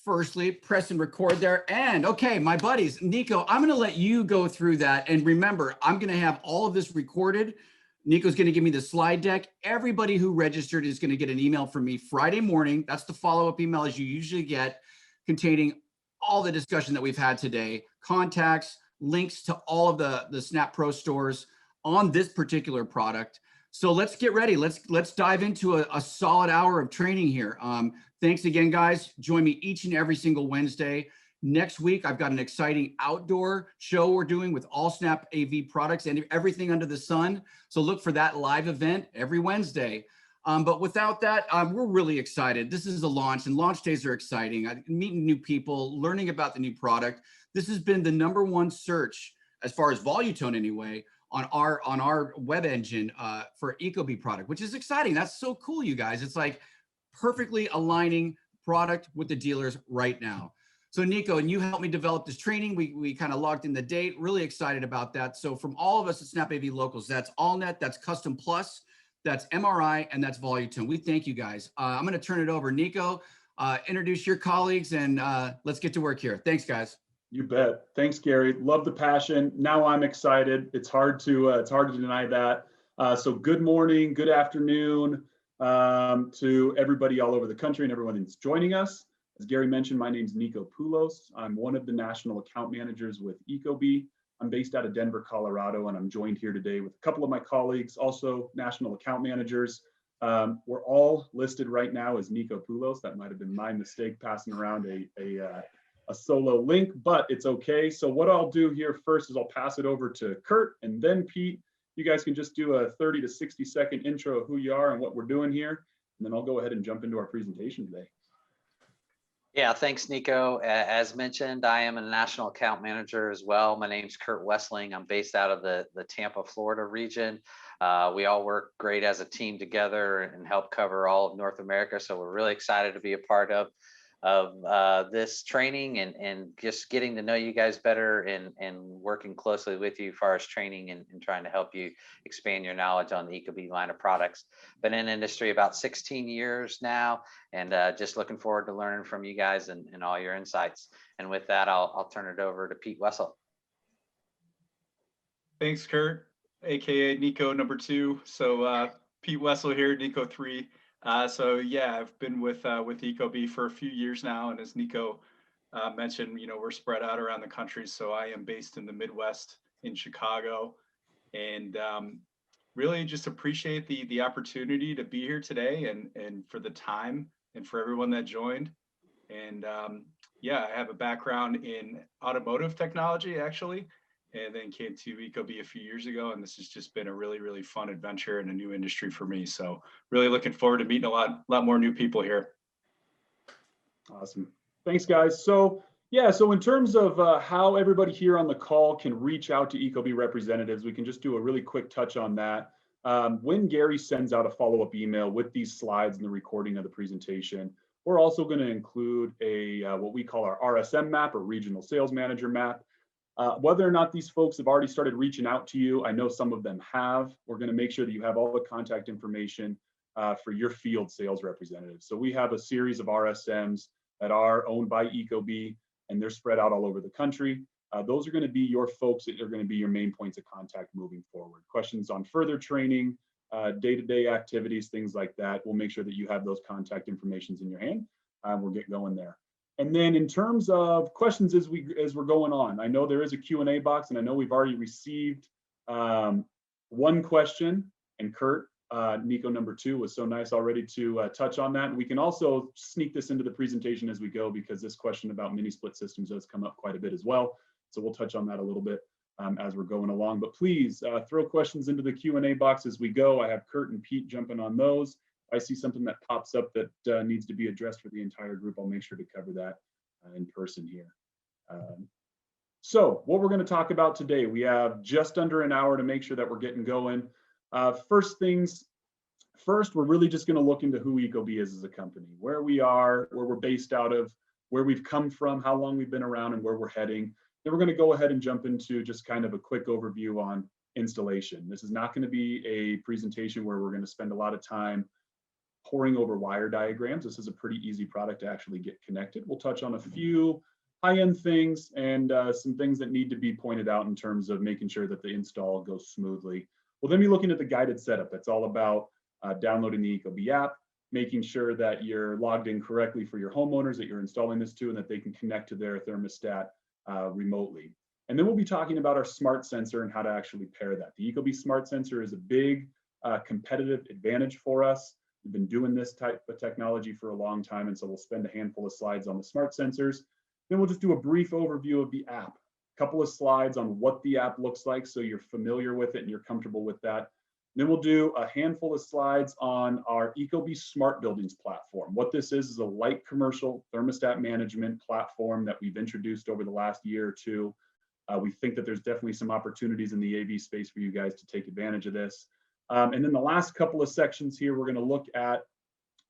firstly, press and record there. And okay, my buddies, Nico, I'm going to let you go through that. And remember, I'm going to have all of this recorded. Nico's going to give me the slide deck. Everybody who registered is going to get an email from me Friday morning. That's the follow-up email as you usually get, containing all the discussion that we've had today, contacts, links to all of the Snap Pro stores on this particular product. So let's get ready. Let's dive into a solid hour of training here. Thanks again, guys. Join me each and every single Wednesday. Next week, I've got an exciting outdoor show we're doing with all SnapAV products and everything under the sun. So look for that live event every Wednesday. But without that, we're really excited. This is a launch, and launch days are exciting. Meeting new people, learning about the new product. This has been the #1 search, as far as Volutone anyway, on our web engine for Ecobee product, which is exciting. That's so cool, you guys. It's like perfectly aligning product with the dealers right now. So Nico, and you helped me develop this training. We kind of logged in the date. Really excited about that. So from all of us at SnapAV Locals, that's AllNet, that's Custom Plus, that's MRI, and that's Volutone. We thank you guys. I'm going to turn it over. Nico, introduce your colleagues, and let's get to work here. Thanks, guys. You bet. Thanks, Gary. Love the passion. Now I'm excited. It's hard to deny that. So good morning, good afternoon to everybody all over the country and everyone that's joining us. As Gary mentioned, my name's Nico Poulos. I'm one of the national account managers with Ecobee. I'm based out of Denver, Colorado, and I'm joined here today with a couple of my colleagues, also national account managers. We're all listed right now as Nico Poulos. That might have been my mistake passing around a solo link, but it's okay. So what I'll do here first is I'll pass it over to Kurt and then Pete. You guys can just do a 30 to 60 second intro of who you are and what we're doing here. And then I'll go ahead and jump into our presentation today. Yeah, thanks, Nico. As mentioned, I am a national account manager as well. My name's Kurt Wessling. I'm based out of the Tampa, Florida region. We all work great as a team together and help cover all of North America. So we're really excited to be a part of this training and just getting to know you guys better and working closely with you as far as training and trying to help you expand your knowledge on the Ecobee line of products. Been in industry about 16 years now, and just looking forward to learning from you guys and all your insights. And with that, I'll turn it over to Pete Wessel. Thanks, Kurt, aka Nico #2. So Pete Wessel here, Ecobee3. So yeah, I've been with Ecobee for a few years now, and as Nico mentioned, we're spread out around the country. So I am based in the Midwest in Chicago, and really just appreciate the opportunity to be here today and for the time and for everyone that joined. And yeah, I have a background in automotive technology actually, and then came to Ecobee a few years ago, and this has just been a really, really fun adventure and a new industry for me. So really looking forward to meeting a lot more new people here. Awesome. Thanks, guys. So yeah, so in terms of how everybody here on the call can reach out to Ecobee representatives, we can just do a really quick touch on that. When Gary sends out a follow-up email with these slides and the recording of the presentation, we're also going to include what we call our RSM map, or Regional Sales Manager map. Whether or not these folks have already started reaching out to you, I know some of them have. We're going to make sure that you have all the contact information for your field sales representatives. So we have a series of RSMs that are owned by Ecobee, and they're spread out all over the country. Those are going to be your folks that are going to be your main points of contact moving forward. Questions on further training, day-to-day activities, things like that. We'll make sure that you have those contact informations in your hand. We'll get going there. And then in terms of questions as we're going on, I know there is a Q&A box, and I know we've already received one question, and Kurt, Nico #2, was so nice already to touch on that. And we can also sneak this into the presentation as we go, because this question about mini split systems does come up quite a bit as well. So we'll touch on that a little bit as we're going along. But please throw questions into the Q&A box as we go. I have Kurt and Pete jumping on those. I see something that pops up that needs to be addressed for the entire group, I'll make sure to cover that in person here. So what we're going to talk about today, we have just under an hour to make sure that we're getting going. First things first, we're really just going to look into who Ecobee is as a company, where we are, where we're based out of, where we've come from, how long we've been around, and where we're heading. Then we're going to go ahead and jump into just kind of a quick overview on installation. This is not going to be a presentation where we're going to spend a lot of time poring over wire diagrams. This is a pretty easy product to actually get connected. We'll touch on a few high-end things and some things that need to be pointed out in terms of making sure that the install goes smoothly. We'll then be looking at the guided setup. That's all about downloading the Ecobee app, making sure that you're logged in correctly for your homeowners that you're installing this to, and that they can connect to their thermostat remotely. And then we'll be talking about our smart sensor and how to actually pair that. The Ecobee smart sensor is a big competitive advantage for us. We've been doing this type of technology for a long time, and so we'll spend a handful of slides on the smart sensors. Then we'll just do a brief overview of the app, a couple of slides on what the app looks like so you're familiar with it and you're comfortable with that. Then we'll do a handful of slides on our Ecobee Smart Buildings platform. What this is a light commercial thermostat management platform that we've introduced over the last year or two. We think that there's definitely some opportunities in the AV space for you guys to take advantage of this. And then the last couple of sections here, we're going to look at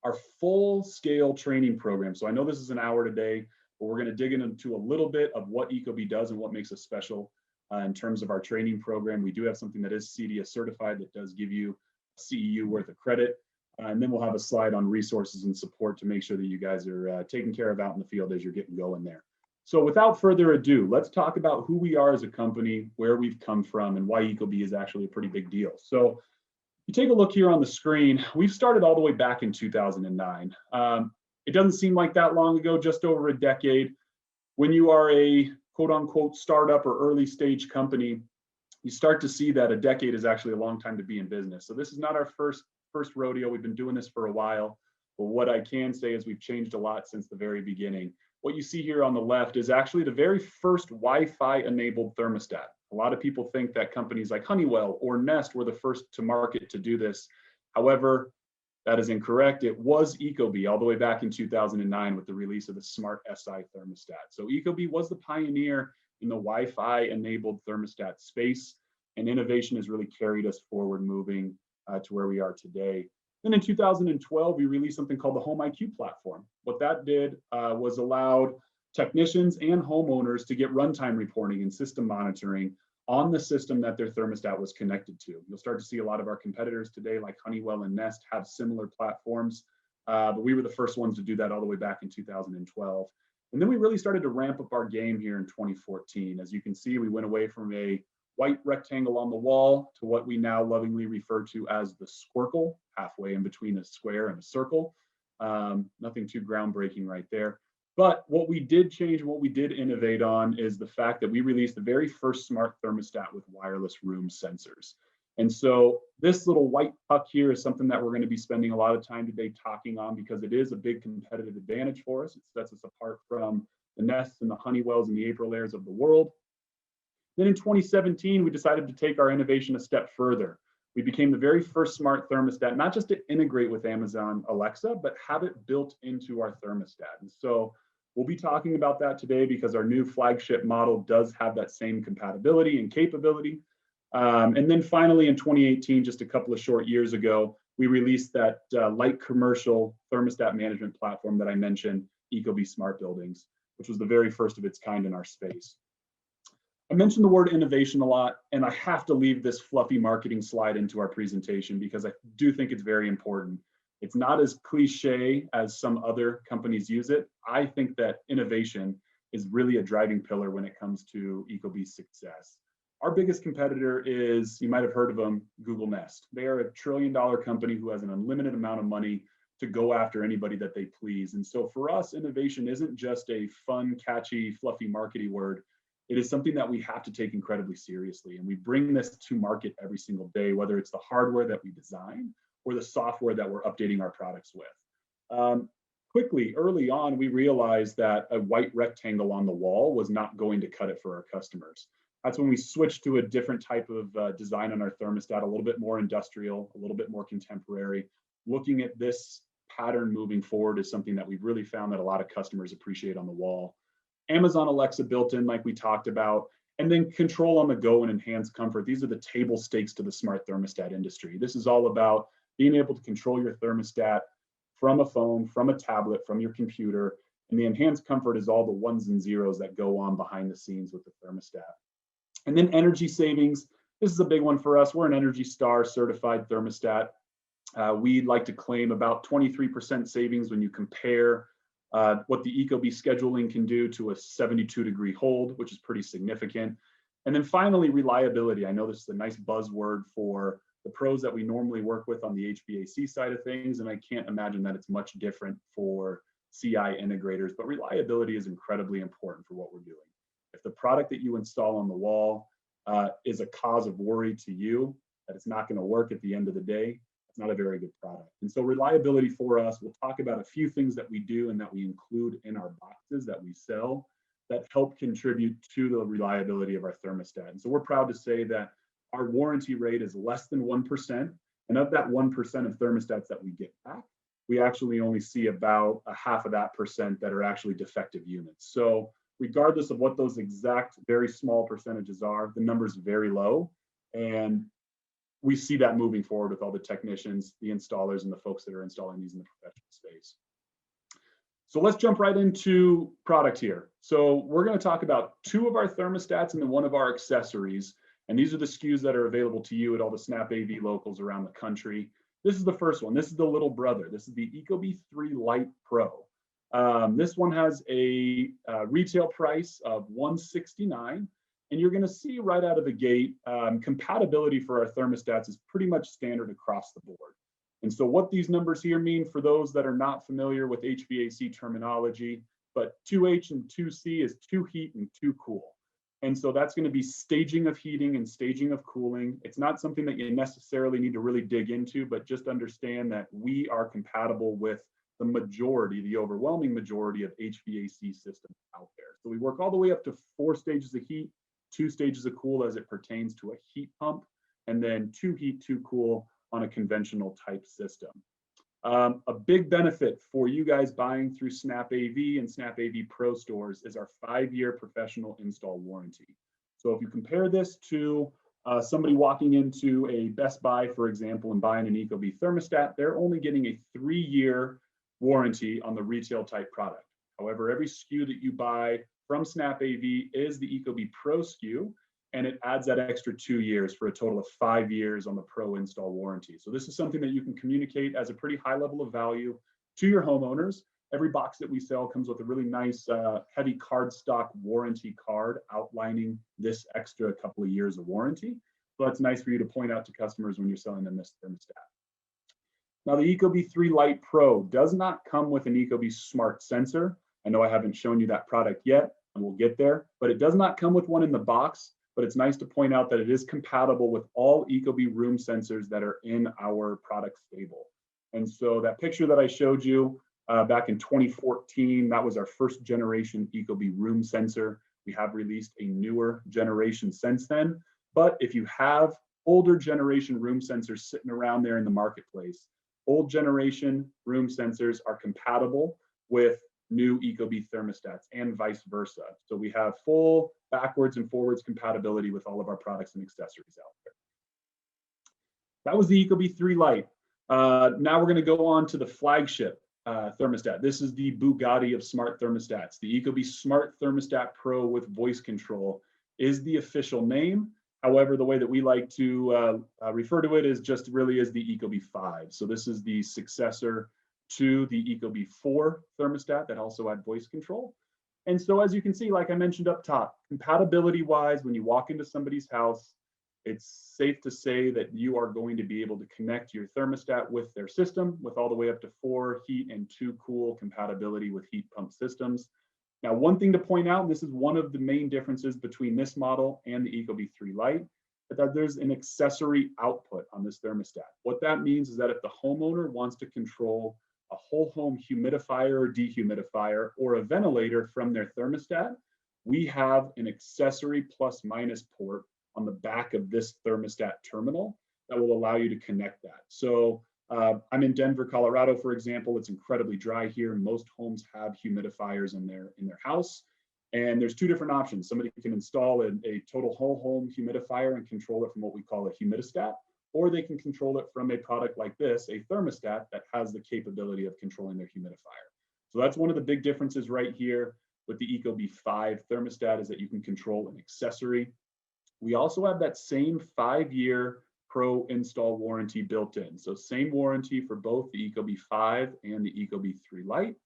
our full scale training program. So I know this is an hour today, but we're going to dig into a little bit of what Ecobee does and what makes us special. In terms of our training program, we do have something that is CDS certified that does give you CEU worth of credit. And then we'll have a slide on resources and support to make sure that you guys are taken care of out in the field as you're getting going there. So without further ado, let's talk about who we are as a company, where we've come from, and why Ecobee is actually a pretty big deal. So you take a look here on the screen, we've started all the way back in 2009. It doesn't seem like that long ago, just over a decade. When you are a quote unquote startup or early stage company, you start to see that a decade is actually a long time to be in business. So this is not our first rodeo. We've been doing this for a while, but what I can say is we've changed a lot since the very beginning. What you see here on the left is actually the very first Wi-Fi enabled thermostat. A lot of people think that companies like Honeywell or Nest were the first to market to do this. However, that is incorrect. It was Ecobee all the way back in 2009 with the release of the Smart SI thermostat. So Ecobee was the pioneer in the Wi-Fi enabled thermostat space, and innovation has really carried us forward moving to where we are today. Then in 2012, we released something called the Home IQ platform. What that did was allowed technicians and homeowners to get runtime reporting and system monitoring on the system that their thermostat was connected to. You'll start to see a lot of our competitors today, like Honeywell and Nest, have similar platforms, but we were the first ones to do that all the way back in 2012. And then we really started to ramp up our game here in 2014. As you can see, we went away from a white rectangle on the wall to what we now lovingly refer to as the squircle, halfway in between a square and a circle. Nothing too groundbreaking right there. But what we did change, what we did innovate on is the fact that we released the very first smart thermostat with wireless room sensors. And so this little white puck here is something that we're going to be spending a lot of time today talking on because it is a big competitive advantage for us. It sets us apart from the Nests and the Honeywells and the Aprilairs of the world. Then in 2017, we decided to take our innovation a step further. We became the very first smart thermostat, not just to integrate with Amazon Alexa, but have it built into our thermostat. And so we'll be talking about that today because our new flagship model does have that same compatibility and capability. And then finally in 2018, just a couple of short years ago, we released that light commercial thermostat management platform that I mentioned, Ecobee Smart Buildings, which was the very first of its kind in our space. I mentioned the word innovation a lot, and I have to leave this fluffy marketing slide into our presentation because I do think it's very important. It's not as cliche as some other companies use it. I think that innovation is really a driving pillar when it comes to Ecobee's success. Our biggest competitor is, you might have heard of them, Google Nest. They are a $1 trillion company who has an unlimited amount of money to go after anybody that they please. And so for us, innovation isn't just a fun, catchy, fluffy marketing word. It is something that we have to take incredibly seriously. And we bring this to market every single day, whether it's the hardware that we design or the software that we're updating our products with. Quickly, early on, we realized that a white rectangle on the wall was not going to cut it for our customers. That's when we switched to a different type of design on our thermostat, a little bit more industrial, a little bit more contemporary. Looking at this pattern moving forward is something that we've really found that a lot of customers appreciate on the wall. Amazon Alexa built in, like we talked about, and then control on the go and enhanced comfort. These are the table stakes to the smart thermostat industry. This is all about being able to control your thermostat from a phone, from a tablet, from your computer, and the enhanced comfort is all the ones and zeros that go on behind the scenes with the thermostat. And then energy savings. This is a big one for us. We're an Energy Star certified thermostat. We'd like to claim about 23% savings when you compare what the Ecobee scheduling can do to a 72-degree hold, which is pretty significant. And then finally, reliability. I know this is a nice buzzword for the pros that we normally work with on the HVAC side of things, and I can't imagine that it's much different for CI integrators, but reliability is incredibly important for what we're doing. If the product that you install on the wall is a cause of worry to you, that it's not going to work at the end of the day, it's not a very good product. And so reliability for us, we'll talk about a few things that we do and that we include in our boxes that we sell that help contribute to the reliability of our thermostat. And so we're proud to say that our warranty rate is less than 1%. And of that 1% of thermostats that we get back, we actually only see about a half of that percent that are actually defective units. So regardless of what those exact very small percentages are, the number is very low. And we see that moving forward with all the technicians, the installers, and the folks that are installing these in the professional space. So let's jump right into product here. So we're going to talk about 2 of our thermostats and then 1 of our accessories. And these are the SKUs that are available to you at all the SnapAV locals around the country. This is the first one. This is the little brother. This is the Ecobee3 Lite Pro. This one has a retail price of $169. And you're going to see right out of the gate, compatibility for our thermostats is pretty much standard across the board. And so what these numbers here mean for those that are not familiar with HVAC terminology, but 2H and 2C is 2 heat and 2 cool. And so that's going to be staging of heating and staging of cooling. It's not something that you necessarily need to really dig into, but just understand that we are compatible with the majority, the overwhelming majority of HVAC systems out there. So we work all the way up to 4 stages of heat, 2 stages of cool as it pertains to a heat pump, and then 2 heat, 2 cool on a conventional type system. A big benefit for you guys buying through SnapAV and SnapAV Pro stores is our 5-year professional install warranty. So if you compare this to somebody walking into a Best Buy, for example, and buying an Ecobee thermostat, they're only getting a 3-year warranty on the retail type product. However, every SKU that you buy from SnapAV is the Ecobee Pro SKU, and it adds that extra 2 years for a total of 5 years on the Pro install warranty. So this is something that you can communicate as a pretty high level of value to your homeowners. Every box that we sell comes with a really nice heavy cardstock warranty card outlining this extra couple of years of warranty. So that's nice for you to point out to customers when you're selling them this thermostat. Now the Ecobee3 Lite Pro does not come with an Ecobee Smart Sensor. I know I haven't shown you that product yet, and we'll get there, but it does not come with one in the box. But it's nice to point out that it is compatible with all Ecobee room sensors that are in our product stable. And so that picture that I showed you back in 2014, that was our first generation Ecobee room sensor. We have released a newer generation since then. But if you have older generation room sensors sitting around there in the marketplace, old generation room sensors are compatible with new Ecobee thermostats and vice versa. So we have full backwards and forwards compatibility with all of our products and accessories out there. That was the Ecobee3 Lite. Now we're going to go on to the flagship thermostat. This is the Bugatti of smart thermostats. The Ecobee Smart Thermostat Pro with voice control is the official name. However, the way that we like to refer to it is just really as the Ecobee5. So this is the successor to the Ecobee4 thermostat that also had voice control. And so as you can see, like I mentioned up top, compatibility wise, when you walk into somebody's house, it's safe to say that you are going to be able to connect your thermostat with their system with all the way up to 4 heat and 2 cool compatibility with heat pump systems. Now, one thing to point out, and this is one of the main differences between this model and the Ecobee3 Lite, is that there's an accessory output on this thermostat. What that means is that if the homeowner wants to control a whole home humidifier or dehumidifier or a ventilator from their thermostat, we have an accessory plus minus port on the back of this thermostat terminal that will allow you to connect that. So I'm in Denver, Colorado, for example. It's incredibly dry here. Most homes have humidifiers in their house. And there's 2 different options. Somebody can install a total whole home humidifier and control it from what we call a humidistat, or they can control it from a product like this, a thermostat that has the capability of controlling their humidifier. So that's one of the big differences right here with the Ecobee5 thermostat, is that you can control an accessory. We also have that same 5-year Pro install warranty built in. So same warranty for both the Ecobee 5 and the Ecobee3 Lite.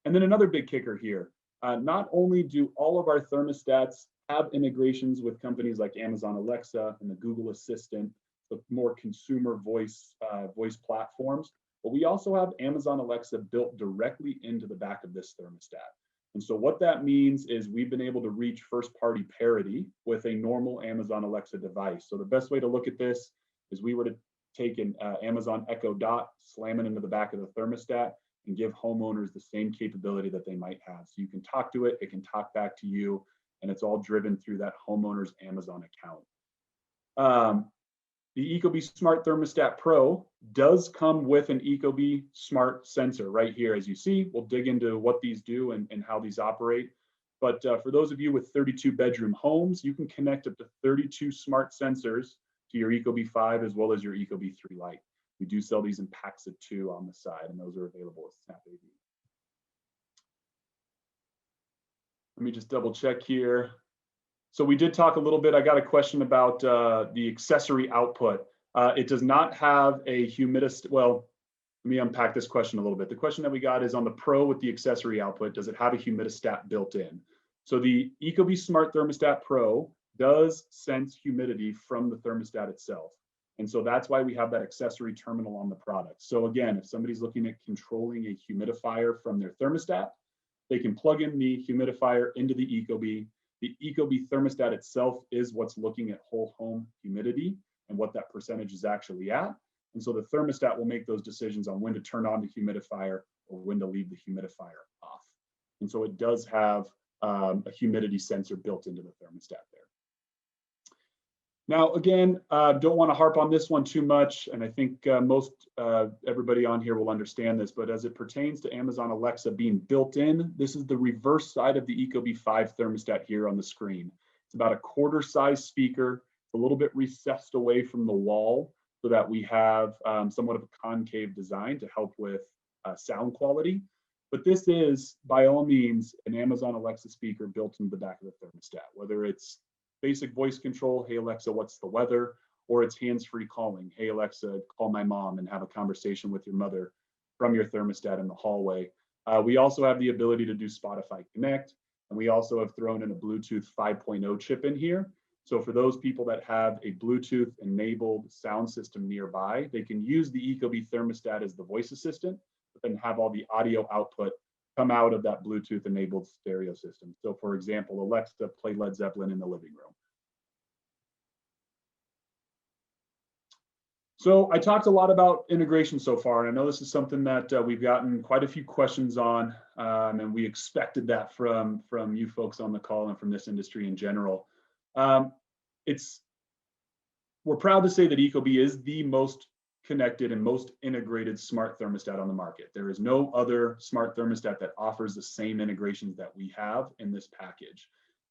And then another big kicker here, not only do all of our thermostats have integrations with companies like Amazon Alexa and the Google Assistant, the more consumer voice platforms, but we also have Amazon Alexa built directly into the back of this thermostat. And so what that means is we've been able to reach first-party parity with a normal Amazon Alexa device. So the best way to look at this is we were to take an Amazon Echo Dot, slam it into the back of the thermostat, and give homeowners the same capability that they might have. So you can talk to it, it can talk back to you, and it's all driven through that homeowner's Amazon account. The Ecobee Smart Thermostat Pro does come with an Ecobee Smart Sensor right here, as you see. We'll dig into what these do and how these operate. But for those of you with 32 bedroom homes, you can connect up to 32 smart sensors to your Ecobee 5 as well as your Ecobee3 Lite. We do sell these in packs of 2 on the side, and those are available at SnapAV. Let me just double check here. So we did talk a little bit. I got a question about the accessory output. It does not have a humidist. Well, let me unpack this question a little bit. The question that we got is on the Pro with the accessory output, does it have a humidistat built in? So the Ecobee Smart Thermostat Pro does sense humidity from the thermostat itself. And so that's why we have that accessory terminal on the product. So again, if somebody's looking at controlling a humidifier from their thermostat, they can plug in the humidifier into the Ecobee. The Ecobee thermostat itself is what's looking at whole home humidity and what that percentage is actually at. And so the thermostat will make those decisions on when to turn on the humidifier or when to leave the humidifier off. And so it does have a humidity sensor built into the thermostat there. Now, again, don't want to harp on this one too much, and I think everybody on here will understand this, but as it pertains to Amazon Alexa being built in, this is the reverse side of the Ecobee 5 thermostat here on the screen. It's about a quarter size speaker, a little bit recessed away from the wall so that we have somewhat of a concave design to help with sound quality. But this is, by all means, an Amazon Alexa speaker built into the back of the thermostat, whether it's basic voice control, hey Alexa, what's the weather? Or it's hands-free calling, hey Alexa, call my mom and have a conversation with your mother from your thermostat in the hallway. We also have the ability to do Spotify Connect, and we also have thrown in a Bluetooth 5.0 chip in here. So for those people that have a Bluetooth enabled sound system nearby, they can use the Ecobee thermostat as the voice assistant, but then have all the audio output come out of that Bluetooth enabled stereo system. So for example, Alexa, play Led Zeppelin in the living room. So I talked a lot about integration so far, and I know this is something that we've gotten quite a few questions on, and we expected that from you folks on the call and from this industry in general. We're proud to say that Ecobee is the most connected and most integrated smart thermostat on the market. There is no other smart thermostat that offers the same integrations that we have in this package.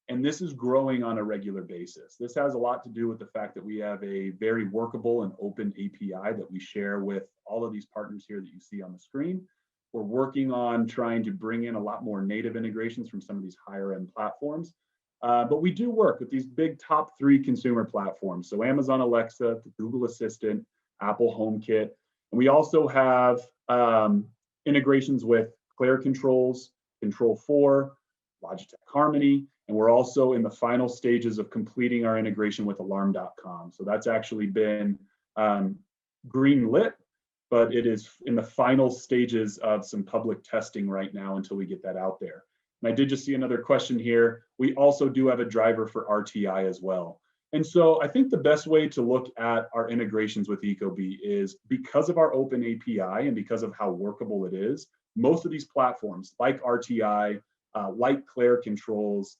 And this is growing on a regular basis. This has a lot to do with the fact that we have a very workable and open API that we share with all of these partners here that you see on the screen. We're working on trying to bring in a lot more native integrations from some of these higher end platforms. But we do work with these big top 3 consumer platforms. So Amazon Alexa, the Google Assistant, Apple HomeKit. And we also have integrations with Claire Controls, Control4, Logitech Harmony, and we're also in the final stages of completing our integration with Alarm.com. So that's actually been green lit, but it is in the final stages of some public testing right now until we get that out there. And I did just see another question here. We also do have a driver for RTI as well. And so I think the best way to look at our integrations with Ecobee is because of our open API and because of how workable it is, most of these platforms like RTI, like Claire Controls,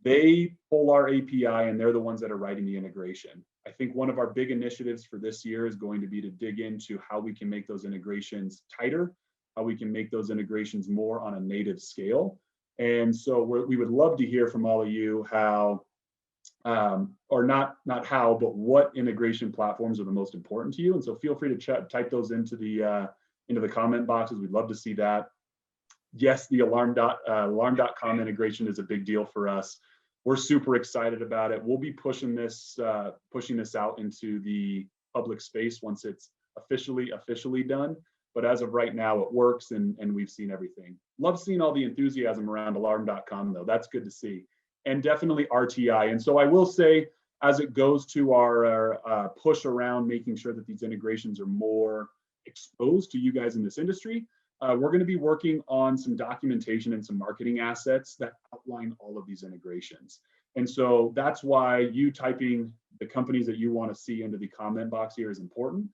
they pull our API and they're the ones that are writing the integration. I think one of our big initiatives for this year is going to be to dig into how we can make those integrations tighter, how we can make those integrations more on a native scale. And so we would love to hear from all of you how, or not how, but what integration platforms are the most important to you. And so feel free to type those into the comment boxes. We'd love to see that. Yes, the alarm.com integration is a big deal for us. We're super excited about it. We'll be pushing this out into the public space once it's officially done. But as of right now, it works, and we've seen everything. Love seeing all the enthusiasm around alarm.com, though. That's good to see. And definitely RTI. And so I will say, as it goes to our push around making sure that these integrations are more exposed to you guys in this industry, we're going to be working on some documentation and some marketing assets that outline all of these integrations. And so that's why you typing the companies that you want to see into the comment box here is important.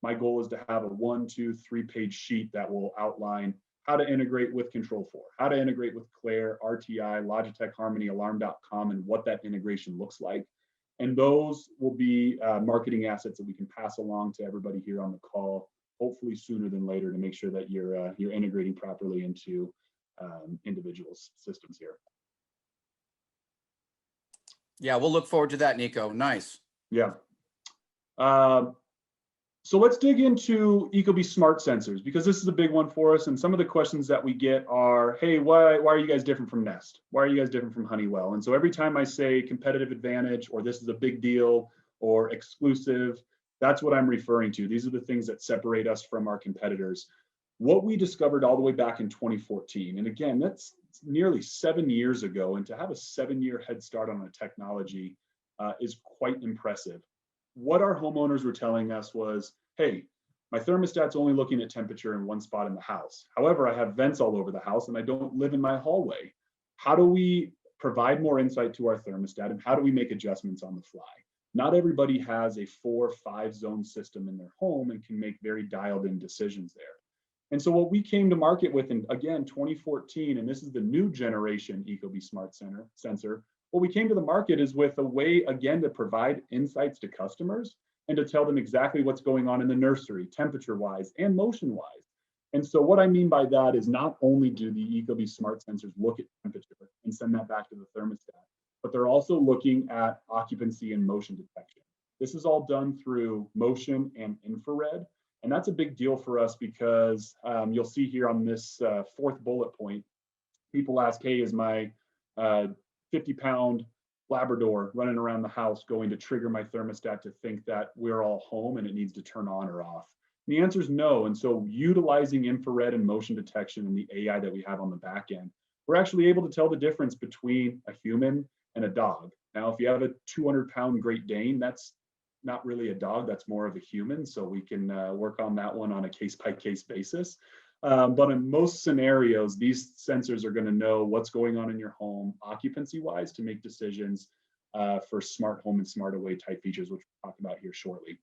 My goal is to have a 1, 2, 3 page sheet that will outline how to integrate with Control4, how to integrate with Claire, RTI, Logitech Harmony, Alarm.com, and what that integration looks like. And those will be marketing assets that we can pass along to everybody here on the call, hopefully sooner than later, to make sure that you're integrating properly into individuals' systems here. Yeah, we'll look forward to that, Nico. Nice. Yeah. So let's dig into Ecobee smart sensors, because this is a big one for us. And some of the questions that we get are, hey, why are you guys different from Nest? Why are you guys different from Honeywell? And so every time I say competitive advantage, or this is a big deal, or exclusive, that's what I'm referring to. These are the things that separate us from our competitors. What we discovered all the way back in 2014, and again, that's nearly 7 years ago, and to have a 7-year head start on a technology is quite impressive. What our homeowners were telling us was, hey, my thermostat's only looking at temperature in one spot in the house. However, I have vents all over the house and I don't live in my hallway. How do we provide more insight to our thermostat, and how do we make adjustments on the fly? Not everybody has a 4 or 5 zone system in their home and can make very dialed in decisions there. And so what we came to market with in, again, 2014, and this is the new generation Ecobee Smart Sensor, what we came to the market is with a way, again, to provide insights to customers and to tell them exactly what's going on in the nursery, temperature-wise and motion-wise. And so what I mean by that is not only do the Ecobee Smart Sensors look at temperature and send that back to the thermostat, but they're also looking at occupancy and motion detection. This is all done through motion and infrared. And that's a big deal for us because you'll see here on this 4th bullet point, people ask, hey, is my 50-pound Labrador running around the house going to trigger my thermostat to think that we're all home and it needs to turn on or off? And the answer is no. And so utilizing infrared and motion detection and the AI that we have on the back end, we're actually able to tell the difference between a human and a dog. Now, if you have a 200-pound Great Dane, that's not really a dog, that's more of a human. So we can work on that one on a case-by-case basis. But in most scenarios, these sensors are going to know what's going on in your home occupancy-wise to make decisions for smart home and smart away type features, which we'll talk about here shortly.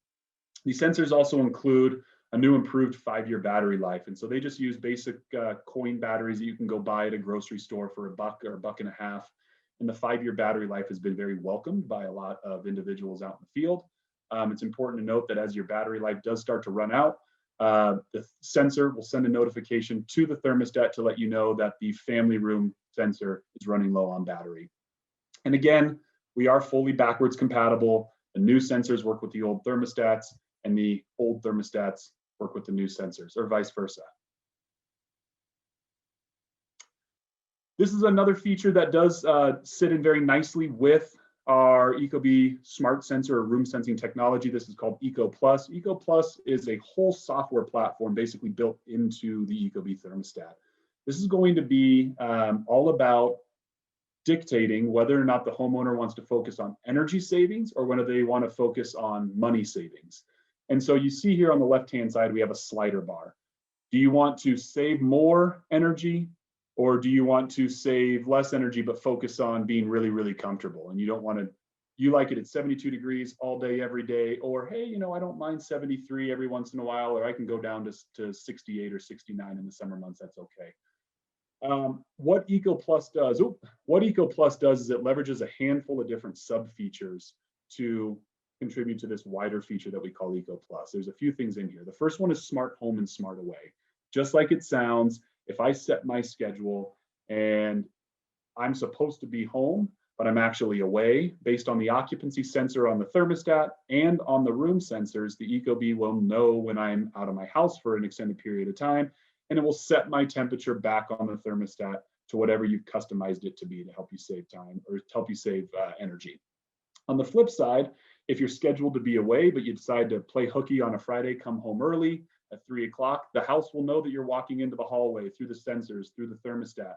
These sensors also include a new improved 5-year battery life. And so they just use basic coin batteries that you can go buy at a grocery store for $1 or $1.50. And the 5-year battery life has been very welcomed by a lot of individuals out in the field. It's important to note that as your battery life does start to run out, the sensor will send a notification to the thermostat to let you know that the family room sensor is running low on battery. And again, we are fully backwards compatible. The new sensors work with the old thermostats, and the old thermostats work with the new sensors, or vice versa. This is another feature that does sit in very nicely with our Ecobee smart sensor or room sensing technology. This is called Eco Plus. Eco Plus is a whole software platform basically built into the Ecobee thermostat. This is going to be all about dictating whether or not the homeowner wants to focus on energy savings or whether they want to focus on money savings. And so you see here on the left-hand side, we have a slider bar. Do you want to save more energy, or do you want to save less energy but focus on being really, really comfortable? And you don't want to, you like it at 72 degrees all day, every day, or hey, you know, I don't mind 73 every once in a while, or I can go down to 68 or 69 in the summer months, that's okay. What Eco Plus does is it leverages a handful of different sub features to contribute to this wider feature that we call Eco Plus. There's a few things in here. The first one is smart home and smart away. Just like it sounds, if I set my schedule and I'm supposed to be home, but I'm actually away, based on the occupancy sensor on the thermostat and on the room sensors, the Ecobee will know when I'm out of my house for an extended period of time, and it will set my temperature back on the thermostat to whatever you've customized it to be to help you save time or to help you save energy. On the flip side, If you're scheduled to be away, but you decide to play hooky on a Friday, come home early at 3 o'clock, the house will know that you're walking into the hallway through the sensors, through the thermostat,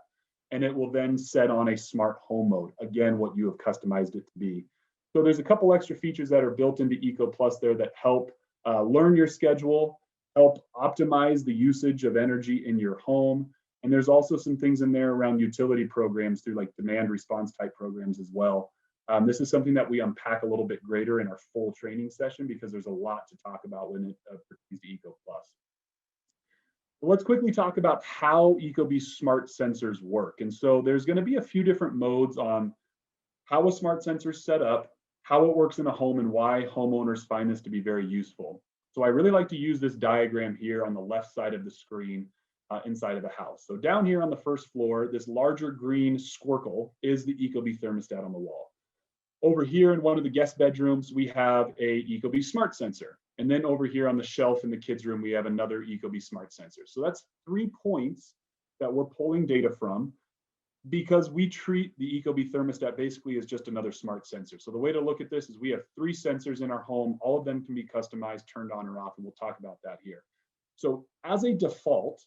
and it will then set on a smart home mode. Again, what you have customized it to be. So there's a couple extra features that are built into Eco Plus there that help learn your schedule, help optimize the usage of energy in your home. And there's also some things in there around utility programs through like demand response type programs as well. This is something that we unpack a little bit greater in our full training session because there's a lot to talk about when it pertains to Eco Plus. But let's quickly talk about how Ecobee smart sensors work. And so there's going to be a few different modes on how a smart sensor is set up, how it works in a home, and why homeowners find this to be very useful. So I really like to use this diagram here on the left side of the screen inside of the house. So down here on the first floor, this larger green squircle is the Ecobee thermostat on the wall. Over here in one of the guest bedrooms, we have a Ecobee smart sensor. And then over here on the shelf in the kids' room, we have another Ecobee smart sensor. So that's 3 points that we're pulling data from because we treat the Ecobee thermostat basically as just another smart sensor. So the way to look at this is we have 3 sensors in our home. All of them can be customized, turned on or off, and we'll talk about that here. So as a default,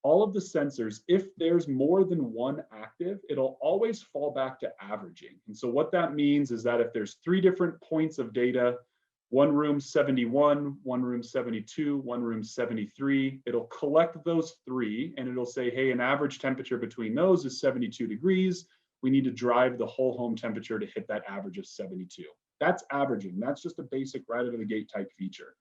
all of the sensors, if there's more than one active, it'll always fall back to averaging. And so what that means is that if there's 3 different points of data, one room 71, one room 72, one room 73, it'll collect those 3 and it'll say, hey, an average temperature between those is 72 degrees. We need to drive the whole home temperature to hit that average of 72. That's averaging. That's just a basic right out of the gate type feature.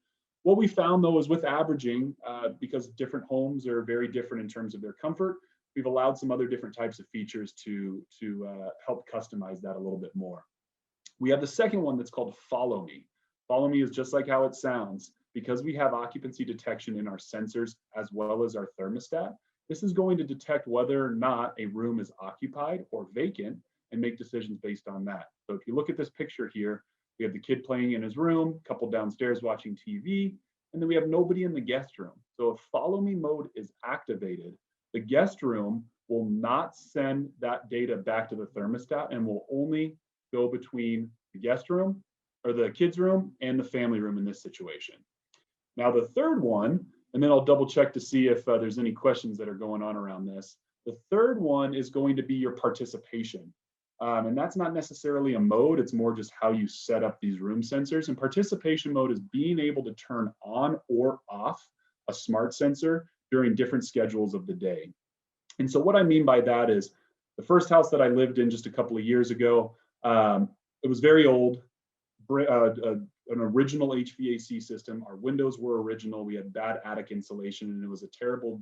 What we found though is with averaging, because different homes are very different in terms of their comfort, we've allowed some other different types of features to help customize that a little bit more. We have the second one that's called Follow Me. Follow Me is just like how it sounds. Because we have occupancy detection in our sensors as well as our thermostat, this is going to detect whether or not a room is occupied or vacant and make decisions based on that. So if you look at this picture here, we have the kid playing in his room, a couple downstairs watching TV, and then we have nobody in the guest room. So if Follow Me mode is activated, the guest room will not send that data back to the thermostat and will only go between the guest room or the kids room and the family room in this situation. Now the third one, and then I'll double check to see if there's any questions that are going on around this. The third one is going to be your participation. And that's not necessarily a mode, it's more just how you set up these room sensors. And participation mode is being able to turn on or off a smart sensor during different schedules of the day. And so what I mean by that is the first house that I lived in just a couple of years ago, it was very old, an original HVAC system. Our windows were original. We had bad attic insulation, and it was a terrible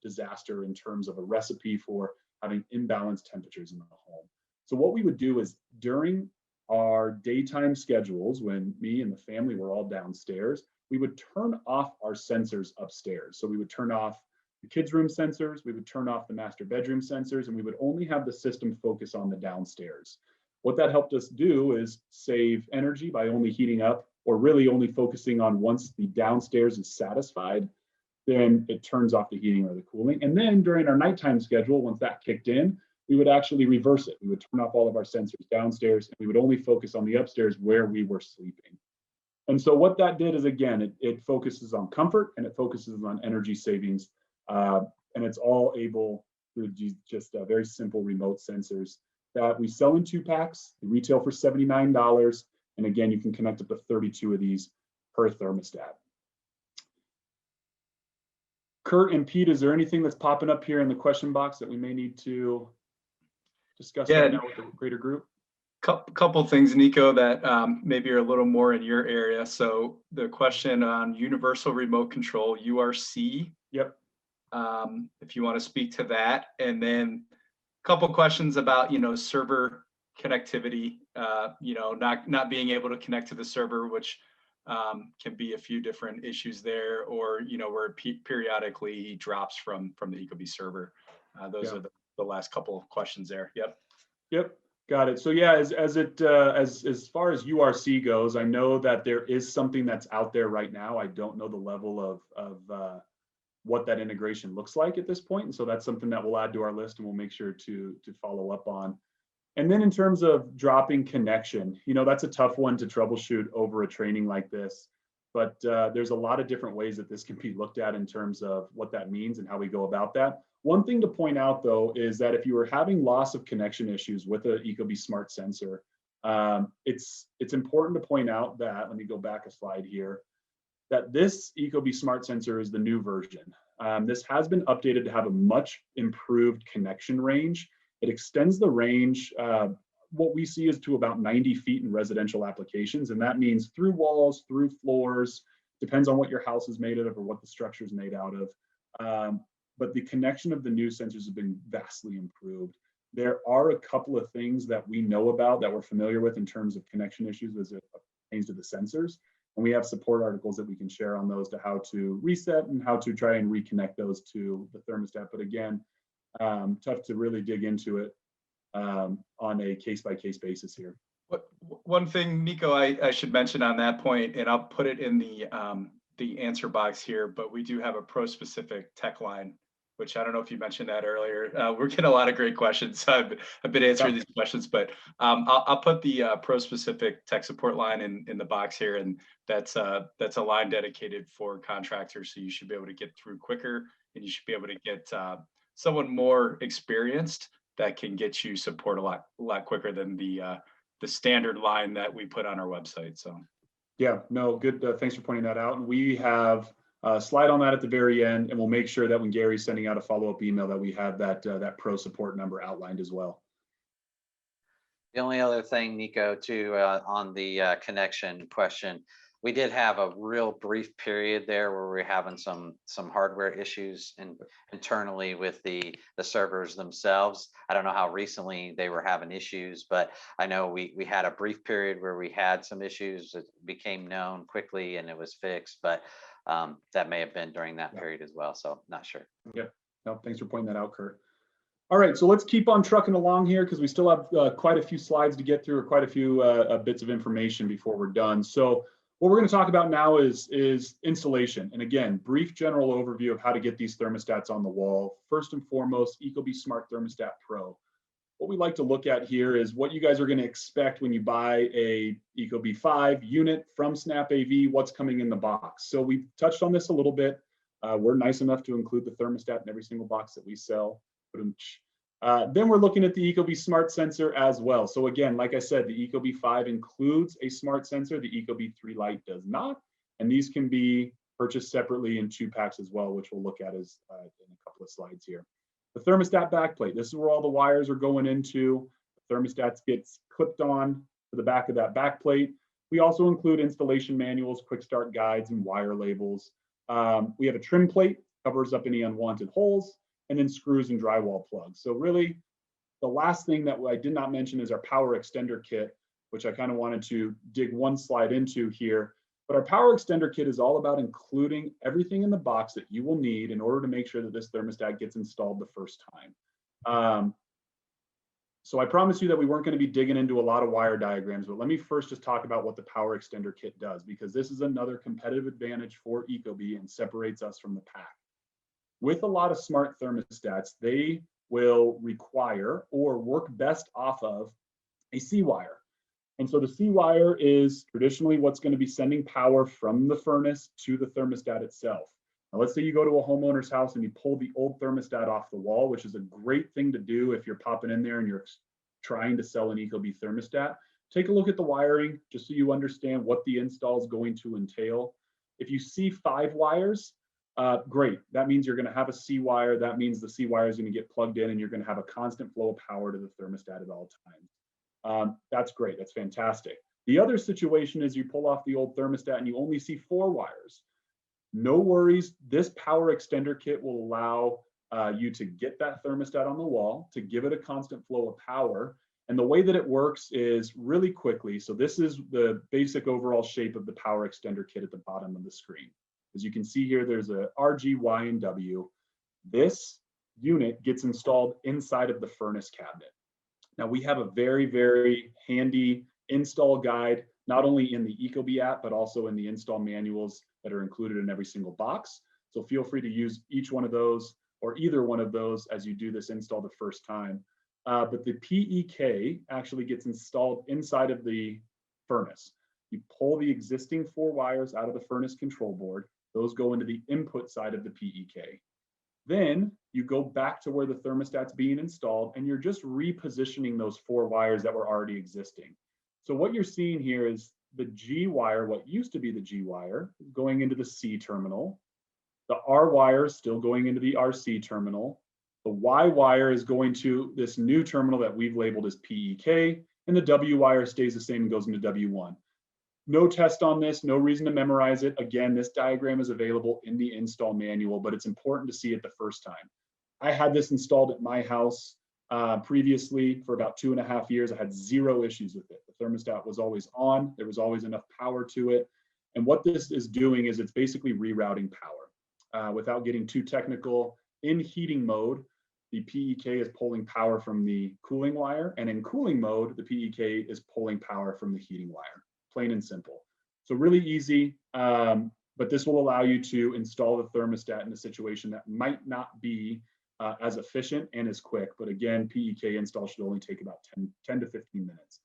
disaster in terms of a recipe for having imbalanced temperatures in the home. So what we would do is during our daytime schedules, when me and the family were all downstairs, we would turn off our sensors upstairs. So we would turn off the kids' room sensors, we would turn off the master bedroom sensors, and we would only have the system focus on the downstairs. What that helped us do is save energy by only heating up, or really only focusing on once the downstairs is satisfied, then it turns off the heating or the cooling. And then during our nighttime schedule, once that kicked in, we would actually reverse it. We would turn off all of our sensors downstairs, and we would only focus on the upstairs where we were sleeping. And so what that did is, again, it focuses on comfort and it focuses on energy savings. And it's all able through just very simple remote sensors that we sell in 2-packs. They retail for $79. And again, you can connect up to 32 of these per thermostat. Kurt and Pete, is there anything that's popping up here in the question box that we may need to discuss right now with the greater group? Couple things, Nico, that maybe are a little more in your area. So the question on universal remote control, URC. Yep. If you want to speak to that, and then a couple questions about server connectivity. Not being able to connect to the server, which can be a few different issues there, or where it periodically drops from the Ecobee server. Those are the last couple of questions there. Yep. Got it. So yeah, as far as URC goes, I know that there is something that's out there right now. I don't know the level of what that integration looks like at this point, and so that's something that we'll add to our list and we'll make sure to follow up on. And then in terms of dropping connection, you know, that's a tough one to troubleshoot over a training like this. But there's a lot of different ways that this can be looked at in terms of what that means and how we go about that. One thing to point out, though, is that if you are having loss of connection issues with an Ecobee Smart Sensor, it's important to point out that, let me go back a slide here, that this Ecobee Smart Sensor is the new version. This has been updated to have a much improved connection range. It extends the range, what we see is to about 90 feet in residential applications. And that means through walls, through floors, depends on what your house is made of or what the structure is made out of. But the connection of the new sensors has been vastly improved. There are a couple of things that we know about that we're familiar with in terms of connection issues as it pertains to the sensors. And we have support articles that we can share on those to how to reset and how to try and reconnect those to the thermostat. But again, tough to really dig into it on a case-by-case basis here. One thing, Nico, I should mention on that point, and I'll put it in the answer box here, but we do have a pro-specific tech line, which I don't know if you mentioned that earlier. We're getting a lot of great questions. So I've been answering these questions, but I'll put the pro-specific tech support line in the box here, and that's a line dedicated for contractors. So you should be able to get through quicker, and you should be able to get someone more experienced that can get you support a lot quicker than the standard line that we put on our website. So yeah, no, good. Thanks for pointing that out. And we have a slide on that at the very end, and we'll make sure that when Gary's sending out a follow-up email that we have that pro support number outlined as well. The only other thing, Nico, too, on the connection question, we did have a real brief period there where we're having some hardware issues internally with the servers themselves. I don't know how recently they were having issues, but I know we had a brief period where we had some issues that became known quickly and it was fixed, but that may have been during that period as well. So not sure. Yeah, no, thanks for pointing that out, Kurt. All right, so let's keep on trucking along here because we still have quite a few slides to get through, or quite a few bits of information before we're done. So what we're going to talk about now is installation. And again, brief general overview of how to get these thermostats on the wall. First and foremost, Ecobee Smart Thermostat Pro. What we like to look at here is what you guys are going to expect when you buy a Ecobee 5 unit from SnapAV, what's coming in the box. So we've touched on this a little bit. We're nice enough to include the thermostat in every single box that we sell. Then we're looking at the Ecobee Smart Sensor as well. So again, like I said, the Ecobee 5 includes a smart sensor. The Ecobee3 Lite does not. And these can be purchased separately in 2 packs as well, which we'll look at as in a couple of slides here. The thermostat backplate. This is where all the wires are going into. The thermostat gets clipped on to the back of that backplate. We also include installation manuals, quick start guides, and wire labels. We have a trim plate, covers up any unwanted holes, and then screws and drywall plugs. So really, the last thing that I did not mention is our power extender kit, which I kind of wanted to dig one slide into here. But our power extender kit is all about including everything in the box that you will need in order to make sure that this thermostat gets installed the first time. So I promised you that we weren't going to be digging into a lot of wire diagrams, but let me first just talk about what the power extender kit does, because this is another competitive advantage for Ecobee and separates us from the pack. With a lot of smart thermostats, they will require or work best off of a C-wire. And so the C-wire is traditionally what's going to be sending power from the furnace to the thermostat itself. Now, let's say you go to a homeowner's house and you pull the old thermostat off the wall, which is a great thing to do if you're popping in there and you're trying to sell an Ecobee thermostat. Take a look at the wiring just so you understand what the install is going to entail. If you see 5 wires, great. That means you're going to have a C-wire. That means the C-wire is going to get plugged in and you're going to have a constant flow of power to the thermostat at all times. That's great. That's fantastic. The other situation is you pull off the old thermostat and you only see 4 wires. No worries. This power extender kit will allow you to get that thermostat on the wall, to give it a constant flow of power. And the way that it works is really quickly. So this is the basic overall shape of the power extender kit at the bottom of the screen. As you can see here, there's a R, G, Y, and W. This unit gets installed inside of the furnace cabinet. Now we have a very, very handy install guide, not only in the Ecobee app, but also in the install manuals that are included in every single box. So feel free to use each one of those or either one of those as you do this install the first time. but the PEK actually gets installed inside of the furnace. You pull the existing 4 wires out of the furnace control board. Those go into the input side of the PEK. Then you go back to where the thermostat's being installed, and you're just repositioning those 4 wires that were already existing. So what you're seeing here is the G wire, what used to be the G wire, going into the C terminal. The R wire is still going into the RC terminal. The Y wire is going to this new terminal that we've labeled as PEK, and the W wire stays the same and goes into W1. No test on this, no reason to memorize it. Again, this diagram is available in the install manual, but it's important to see it the first time. I had this installed at my house previously for about 2.5 years. I had 0 issues with it. The thermostat was always on. There was always enough power to it. And what this is doing is it's basically rerouting power. Without getting too technical, in heating mode, the PEK is pulling power from the cooling wire, and in cooling mode, the PEK is pulling power from the heating wire. Plain and simple. So really easy, but this will allow you to install the thermostat in a situation that might not be as efficient and as quick. But again, PEK install should only take about 10 to 15 minutes.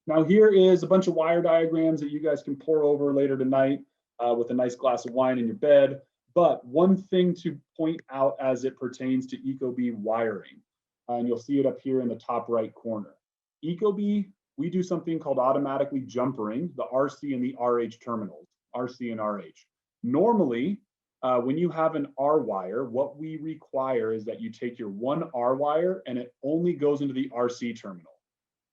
Now here is a bunch of wire diagrams that you guys can pour over later tonight with a nice glass of wine in your bed. But one thing to point out as it pertains to Ecobee wiring, and you'll see it up here in the top right corner. Ecobee, we do something called automatically jumpering the RC and the RH terminals, RC and RH. Normally, when you have an R wire, what we require is that you take your one R wire and it only goes into the RC terminal,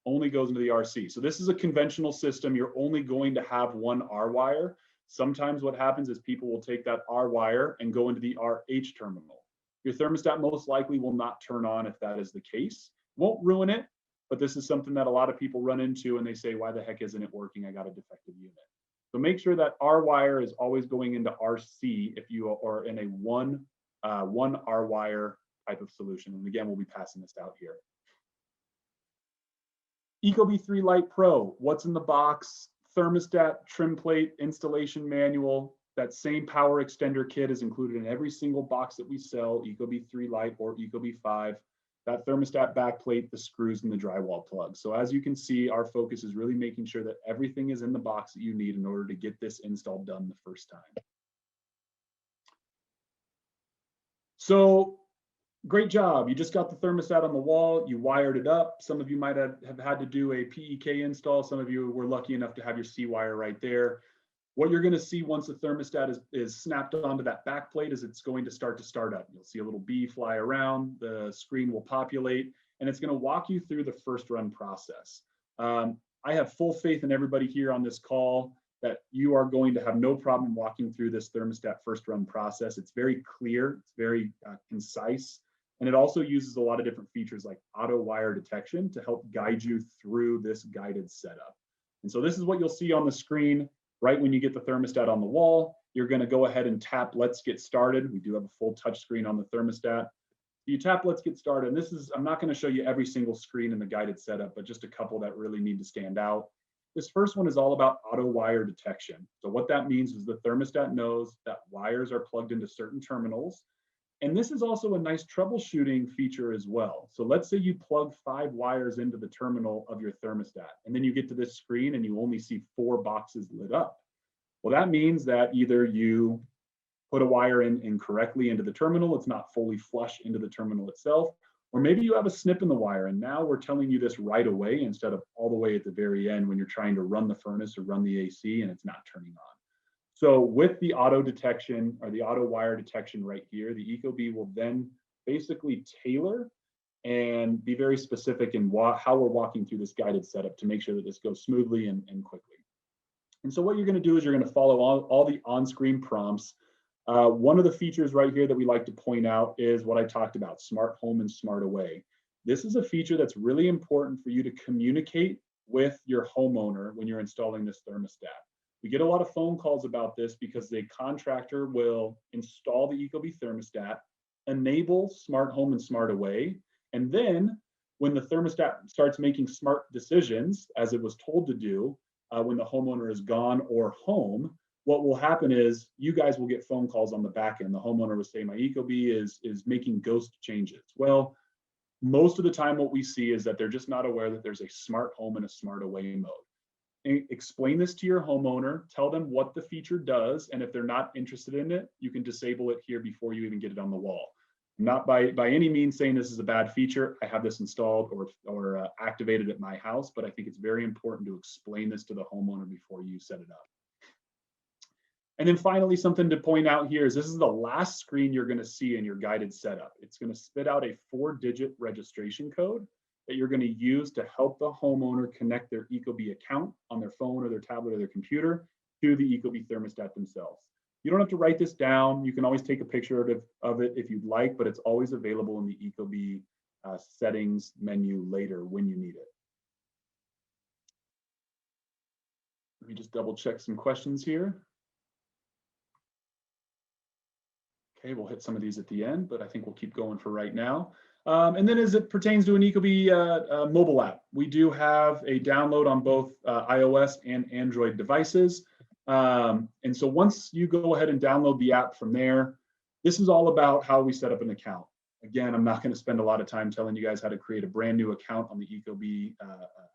only goes into the RC. So this is a conventional system. You're only going to have one R wire. Sometimes what happens is people will take that R wire and go into the RH terminal. Your thermostat most likely will not turn on if that is the case. Won't ruin it, but this is something that a lot of people run into and they say, why the heck isn't it working? I got a defective unit. So make sure that R wire is always going into RC if you are in a one R wire type of solution. And again, we'll be passing this out here. Ecobee3 Lite Pro, what's in the box? Thermostat, trim plate, installation manual. That same power extender kit is included in every single box that we sell, Ecobee3 Lite or Ecobee5. That thermostat backplate, the screws, and the drywall plug. So as you can see, our focus is really making sure that everything is in the box that you need in order to get this install done the first time. So great job. You just got the thermostat on the wall. You wired it up. Some of you might have had to do a PEK install. Some of you were lucky enough to have your C wire right there. What you're going to see once the thermostat is snapped onto that backplate is it's going to start up. You'll see a little bee fly around, the screen will populate, and it's going to walk you through the first run process. I have full faith in everybody here on this call that you are going to have no problem walking through this thermostat first run process. It's very clear, it's very concise, and it also uses a lot of different features like auto wire detection to help guide you through this guided setup. And so this is what you'll see on the screen. Right when you get the thermostat on the wall, you're going to go ahead and tap Let's Get Started. We do have a full touch screen on the thermostat. You tap Let's Get Started. And this is, I'm not going to show you every single screen in the guided setup, but just a couple that really need to stand out. This first one is all about auto wire detection. So what that means is the thermostat knows that wires are plugged into certain terminals. And this is also a nice troubleshooting feature as well. So let's say you plug 5 wires into the terminal of your thermostat, and then you get to this screen and you only see 4 boxes lit up. Well, that means that either you put a wire in incorrectly into the terminal, it's not fully flush into the terminal itself, or maybe you have a snip in the wire, and now we're telling you this right away instead of all the way at the very end when you're trying to run the furnace or run the AC and it's not turning on. So with the auto detection or the auto wire detection right here, the Ecobee will then basically tailor and be very specific in how we're walking through this guided setup to make sure that this goes smoothly and quickly. And so what you're going to do is you're going to follow all the on-screen prompts. One of the features right here that we like to point out is what I talked about, Smart Home and Smart Away. This is a feature that's really important for you to communicate with your homeowner when you're installing this thermostat. We get a lot of phone calls about this because the contractor will install the Ecobee thermostat, enable Smart Home and Smart Away, and then when the thermostat starts making smart decisions, as it was told to do, when the homeowner is gone or home, what will happen is you guys will get phone calls on the back end. The homeowner will say, my Ecobee is making ghost changes. Well, most of the time what we see is that they're just not aware that there's a smart home and a smart away mode. Explain this to your homeowner, tell them what the feature does, and if they're not interested in it, you can disable it here before you even get it on the wall. I'm not by any means saying this is a bad feature. I have this installed or activated at my house, but I think it's very important to explain this to the homeowner before you set it up. And then finally, something to point out here is this is the last screen you're going to see in your guided setup. It's going to spit out a 4-digit registration code that you're going to use to help the homeowner connect their Ecobee account on their phone or their tablet or their computer to the Ecobee thermostat themselves. You don't have to write this down. You can always take a picture of it if you'd like, but it's always available in the Ecobee settings menu later when you need it. Let me just double check some questions here. Okay, we'll hit some of these at the end, but I think we'll keep going for right now. And then as it pertains to an Ecobee mobile app, we do have a download on both iOS and Android devices. And so once you go ahead and download the app from there, this is all about how we set up an account. Again, I'm not going to spend a lot of time telling you guys how to create a brand new account on the Ecobee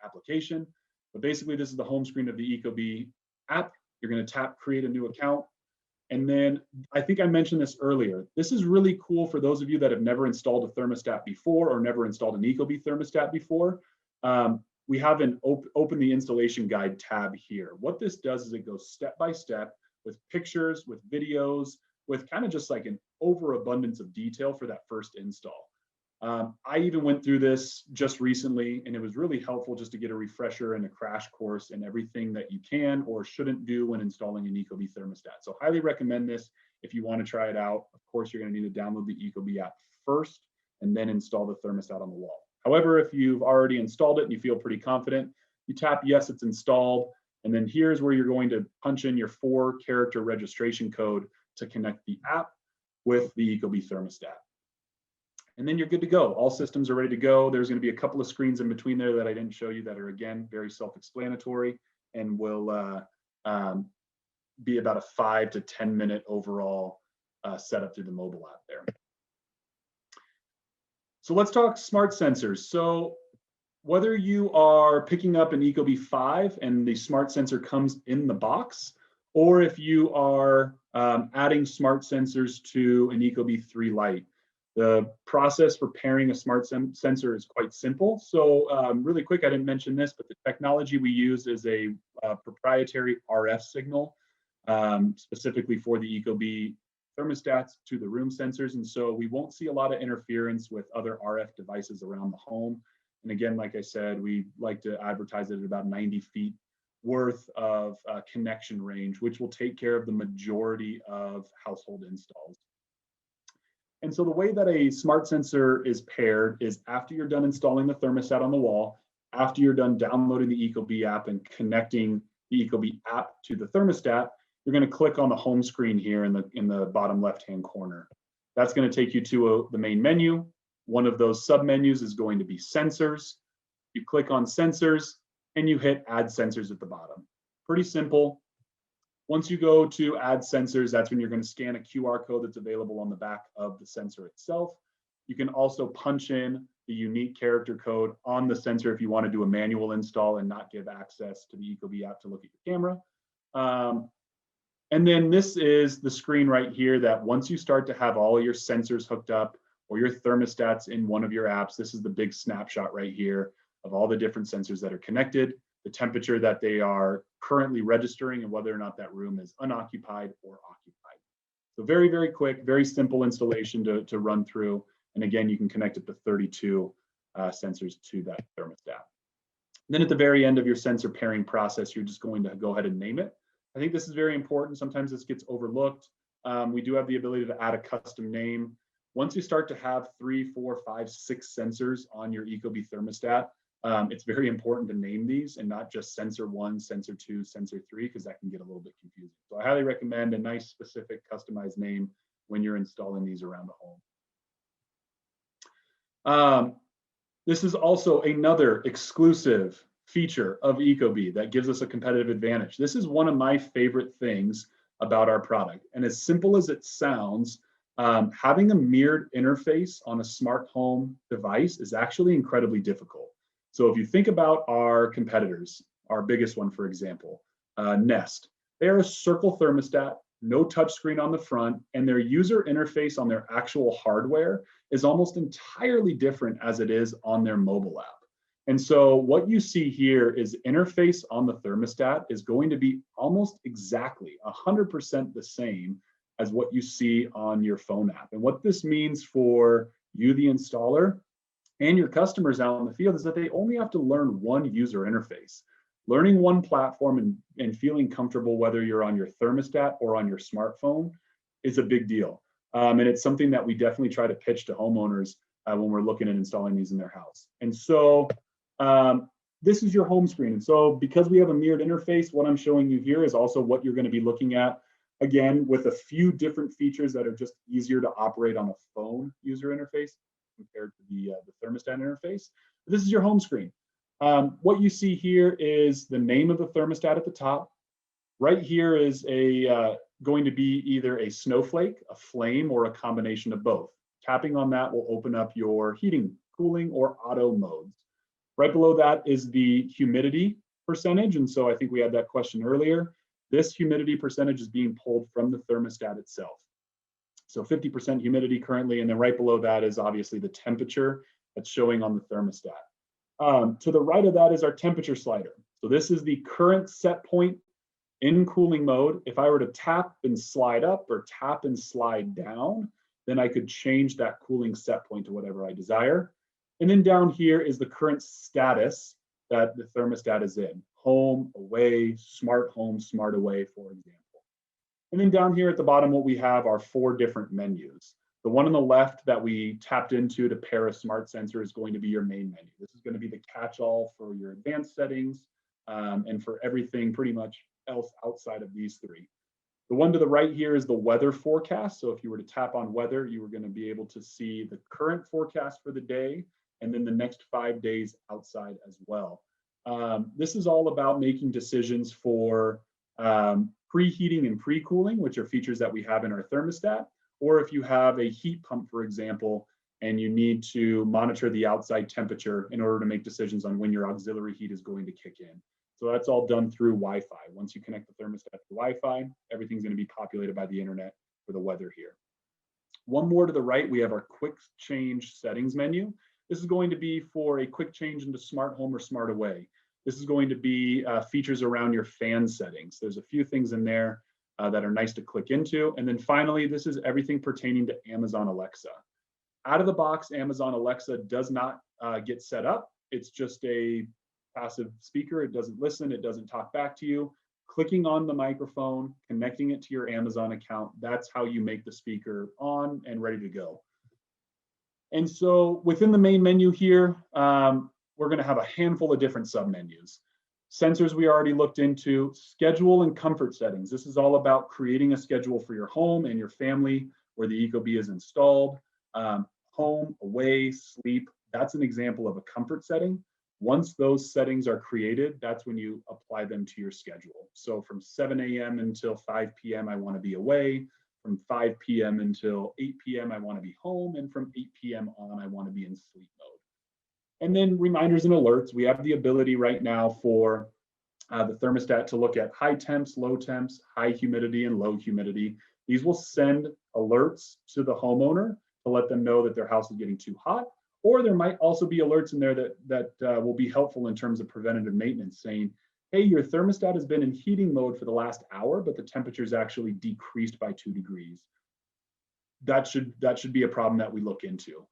application, but basically this is the home screen of the Ecobee app. You're going to tap create a new account. And then I think I mentioned this earlier. This is really cool for those of you that have never installed a thermostat before or never installed an Ecobee thermostat before. We have an open the installation guide tab here. What this does is it goes step by step with pictures, with videos, with kind of just like an overabundance of detail for that first install. I even went through this just recently, and it was really helpful just to get a refresher and a crash course in everything that you can or shouldn't do when installing an Ecobee thermostat. So highly recommend this if you want to try it out. Of course, you're going to need to download the Ecobee app first and then install the thermostat on the wall. However, if you've already installed it and you feel pretty confident, you tap yes, it's installed. And then here's where you're going to punch in your 4-character registration code to connect the app with the Ecobee thermostat. And then you're good to go. All systems are ready to go. There's going to be a couple of screens in between there that I didn't show you that are, again, very self-explanatory and will be about a 5 to 10 minute overall setup through the mobile app there. So let's talk smart sensors. So whether you are picking up an Ecobee 5 and the smart sensor comes in the box, or if you are adding smart sensors to an Ecobee3 Lite, the process for pairing a smart sensor is quite simple. So really quick, I didn't mention this, but the technology we use is a proprietary RF signal, specifically for the Ecobee thermostats to the room sensors. And so we won't see a lot of interference with other RF devices around the home. And again, like I said, we like to advertise it at about 90 feet worth of connection range, which will take care of the majority of household installs. And so the way that a smart sensor is paired is after you're done installing the thermostat on the wall, after you're done downloading the Ecobee app and connecting the Ecobee app to the thermostat, you're going to click on the home screen here in the bottom left-hand corner. That's going to take you to the main menu. One of those submenus is going to be sensors. You click on sensors and you hit add sensors at the bottom. Pretty simple. Once you go to add sensors, that's when you're going to scan a QR code that's available on the back of the sensor itself. You can also punch in the unique character code on the sensor if you want to do a manual install and not give access to the Ecobee app to look at your camera. And then this is the screen right here that once you start to have all your sensors hooked up or your thermostats in one of your apps, this is the big snapshot right here of all the different sensors that are connected, the temperature that they are currently registering, and whether or not that room is unoccupied or occupied. So very, very quick, very simple installation to run through. And again, you can connect up to 32 sensors to that thermostat. And then at the very end of your sensor pairing process, you're just going to go ahead and name it. I think this is very important. Sometimes this gets overlooked. We do have the ability to add a custom name. Once you start to have 3, 4, 5, 6 sensors on your Ecobee thermostat, it's very important to name these and not just sensor 1, sensor 2, sensor 3, because that can get a little bit confusing. So I highly recommend a nice, specific, customized name when you're installing these around the home. This is also another exclusive feature of Ecobee that gives us a competitive advantage. This is one of my favorite things about our product. And as simple as it sounds, Having a mirrored interface on a smart home device is actually incredibly difficult. So if you think about our competitors, our biggest one, for example, Nest, they're a circle thermostat, no touchscreen on the front, and their user interface on their actual hardware is almost entirely different as it is on their mobile app. And so what you see here is interface on the thermostat is going to be almost exactly 100% the same as what you see on your phone app. And what this means for you, the installer, and your customers out in the field is that they only have to learn one user interface. Learning one platform and feeling comfortable whether you're on your thermostat or on your smartphone is a big deal. And it's something that we definitely try to pitch to homeowners when we're looking at installing these in their house. And so this is your home screen. And so because we have a mirrored interface, what I'm showing you here is also what you're going to be looking at, again, with a few different features that are just easier to operate on a phone user interface compared to the thermostat interface. But this is your home screen. What you see here is the name of the thermostat at the top. Right here is going to be either a snowflake, a flame, or a combination of both. Tapping on that will open up your heating, cooling, or auto modes. Right below that is the humidity percentage. And so I think we had that question earlier. This humidity percentage is being pulled from the thermostat itself. So 50% humidity currently, and then right below that is obviously the temperature that's showing on the thermostat. To the right of that is our temperature slider. So this is the current set point in cooling mode. If I were to tap and slide up or tap and slide down, then I could change that cooling set point to whatever I desire. And then down here is the current status that the thermostat is in. Home, away, smart home, smart away, for example. And then down here at the bottom, what we have are 4 different menus. The one on the left that we tapped into to pair a smart sensor is going to be your main menu. This is going to be the catch-all for your advanced settings and for everything pretty much else outside of these 3. The one to the right here is the weather forecast. So if you were to tap on weather, you were going to be able to see the current forecast for the day and then the next 5 days outside as well. This is all about making decisions for preheating and pre-cooling, which are features that we have in our thermostat, or if you have a heat pump, for example, and you need to monitor the outside temperature in order to make decisions on when your auxiliary heat is going to kick in. So that's all done through Wi-Fi. Once you connect the thermostat to Wi-Fi, everything's going to be populated by the internet for the weather here. One more to the right, we have our quick change settings menu. This is going to be for a quick change into smart home or smart away. This is going to be features around your fan settings. There's a few things in there that are nice to click into. And then finally, this is everything pertaining to Amazon Alexa. Out of the box, Amazon Alexa does not get set up. It's just a passive speaker. It doesn't listen. It doesn't talk back to you. Clicking on the microphone, connecting it to your Amazon account, that's how you make the speaker on and ready to go. And so within the main menu here, we're going to have a handful of different submenus. Sensors we already looked into, schedule and comfort settings. This is all about creating a schedule for your home and your family where the Ecobee is installed. Home, away, sleep, that's an example of a comfort setting. Once those settings are created, that's when you apply them to your schedule. So from 7 a.m. until 5 p.m., I want to be away. From 5 p.m. until 8 p.m., I want to be home. And from 8 p.m. on, I want to be in sleep mode. And then reminders and alerts. We have the ability right now for the thermostat to look at high temps, low temps, high humidity, and low humidity. These will send alerts to the homeowner to let them know that their house is getting too hot. Or there might also be alerts in there that will be helpful in terms of preventative maintenance, saying, hey, your thermostat has been in heating mode for the last hour, but the temperature is actually decreased by 2 degrees. That should be a problem that we look into.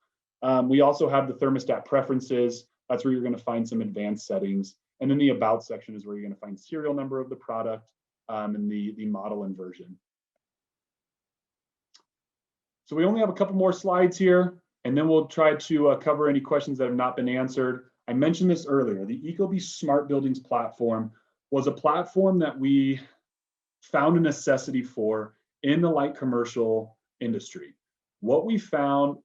We also have the thermostat preferences. That's where you're going to find some advanced settings. And then the about section is where you're going to find serial number of the product and the model and version. So we only have a couple more slides here, and then we'll try to cover any questions that have not been answered. I mentioned this earlier. The Ecobee Smart Buildings platform was a platform that we found a necessity for in the light commercial industry. What we found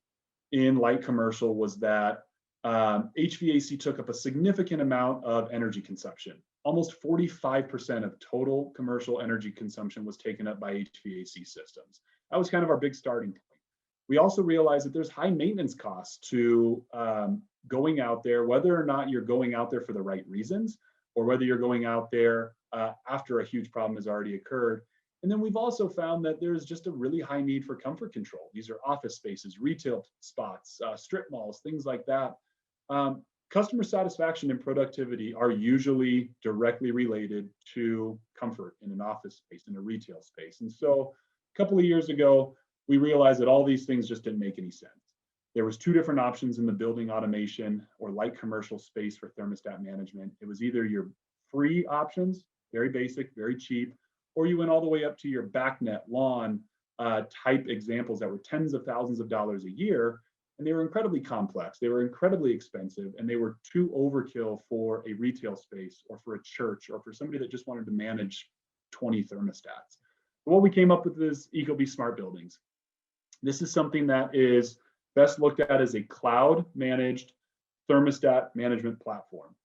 in light commercial was that HVAC took up a significant amount of energy consumption. Almost 45% of total commercial energy consumption was taken up by HVAC systems. That was kind of our big starting point. We also realize that there's high maintenance costs to going out there, whether or not you're going out there for the right reasons, or whether you're going out there after a huge problem has already occurred. And then we've also found that there's just a really high need for comfort control. These are office spaces, retail spots, strip malls, things like that. Customer satisfaction and productivity are usually directly related to comfort in an office space, in a retail space. And so a couple of years ago, we realized that all these things just didn't make any sense. There was two different options in the building automation or light commercial space for thermostat management. It was either your free options, very basic, very cheap, or you went all the way up to your backnet lawn type examples that were tens of thousands of dollars a year. And they were incredibly complex. They were incredibly expensive, and they were too overkill for a retail space or for a church or for somebody that just wanted to manage 20 thermostats. What we came up with is Ecobee Smart Buildings. This is something that is best looked at as a cloud-managed thermostat management platform.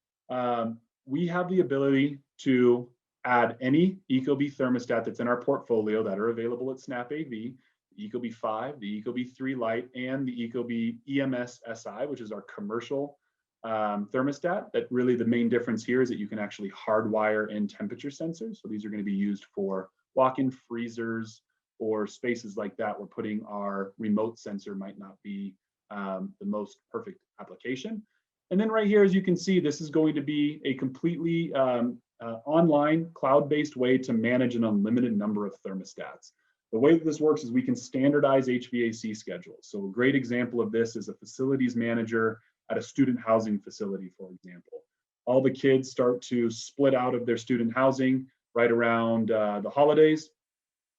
We have the ability to add any Ecobee thermostat that's in our portfolio that are available at SnapAV, the Ecobee 5, the Ecobee3 Lite, and the Ecobee EMS SI, which is our commercial thermostat. That really the main difference here is that you can actually hardwire in temperature sensors. So these are going to be used for walk-in freezers or spaces like that where putting our remote sensor might not be the most perfect application. And then right here, as you can see, this is going to be a completely online cloud-based way to manage an unlimited number of thermostats. The way that this works is we can standardize HVAC schedules. So a great example of this is a facilities manager at a student housing facility, for example. All the kids start to split out of their student housing right around the holidays.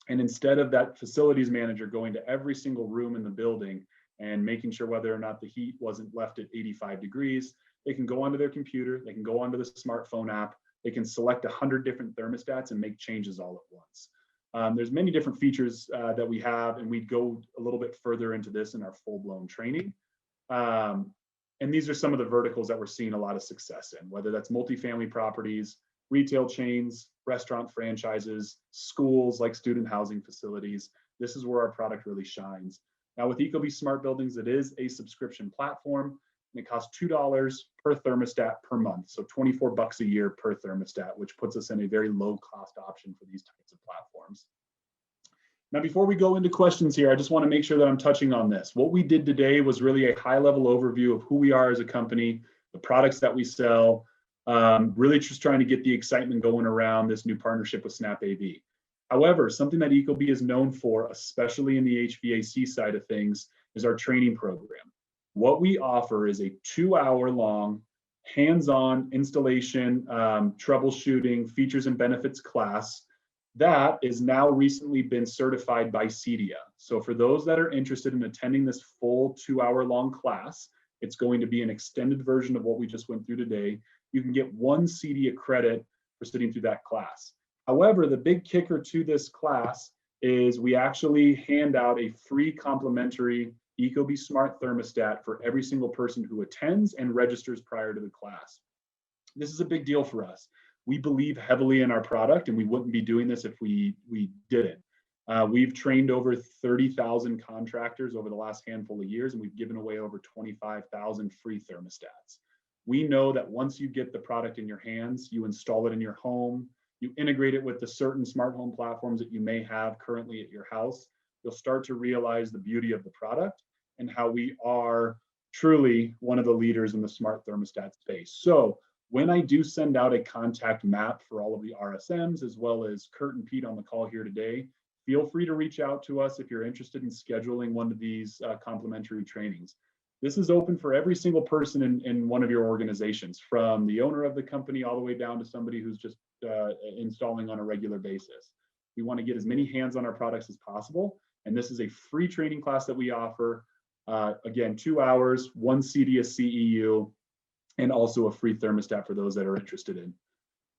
And instead of that facilities manager going to every single room in the building and making sure whether or not the heat wasn't left at 85 degrees, they can go onto their computer, they can go onto the smartphone app, they can select 100 different thermostats and make changes all at once. There's many different features that we have, and we'd go a little bit further into this in our full-blown training. And these are some of the verticals that we're seeing a lot of success in, whether that's multifamily properties, retail chains, restaurant franchises, schools like student housing facilities. This is where our product really shines. Now with Ecobee Smart Buildings, it is a subscription platform, and it costs $2 per thermostat per month. So 24 bucks a year per thermostat, which puts us in a very low cost option for these types of platforms. Now, before we go into questions here, I just want to make sure that I'm touching on this. What we did today was really a high level overview of who we are as a company, the products that we sell, really just trying to get the excitement going around this new partnership with SnapAV. However, something that Ecobee is known for, especially in the HVAC side of things, is our training program. What we offer is a 2-hour-long hands-on installation, troubleshooting, features and benefits class that is now recently been certified by CEDIA. So for those that are interested in attending this full 2-hour-long class, it's going to be an extended version of what we just went through today. You can get 1 CEDIA credit for sitting through that class. However, the big kicker to this class is we actually hand out a free complimentary Ecobee Smart Thermostat for every single person who attends and registers prior to the class. This is a big deal for us. We believe heavily in our product, and we wouldn't be doing this if we didn't. We've trained over 30,000 contractors over the last handful of years, and we've given away over 25,000 free thermostats. We know that once you get the product in your hands, you install it in your home, you integrate it with the certain smart home platforms that you may have currently at your house, you'll start to realize the beauty of the product and how we are truly one of the leaders in the smart thermostat space. So when I do send out a contact map for all of the RSMs, as well as Kurt and Pete on the call here today, feel free to reach out to us if you're interested in scheduling one of these complimentary trainings. This is open for every single person in one of your organizations, from the owner of the company all the way down to somebody who's just installing on a regular basis. We want to get as many hands on our products as possible. And this is a free training class that we offer. Again, 2 hours, 1 CEDIA CEU, and also a free thermostat for those that are interested in.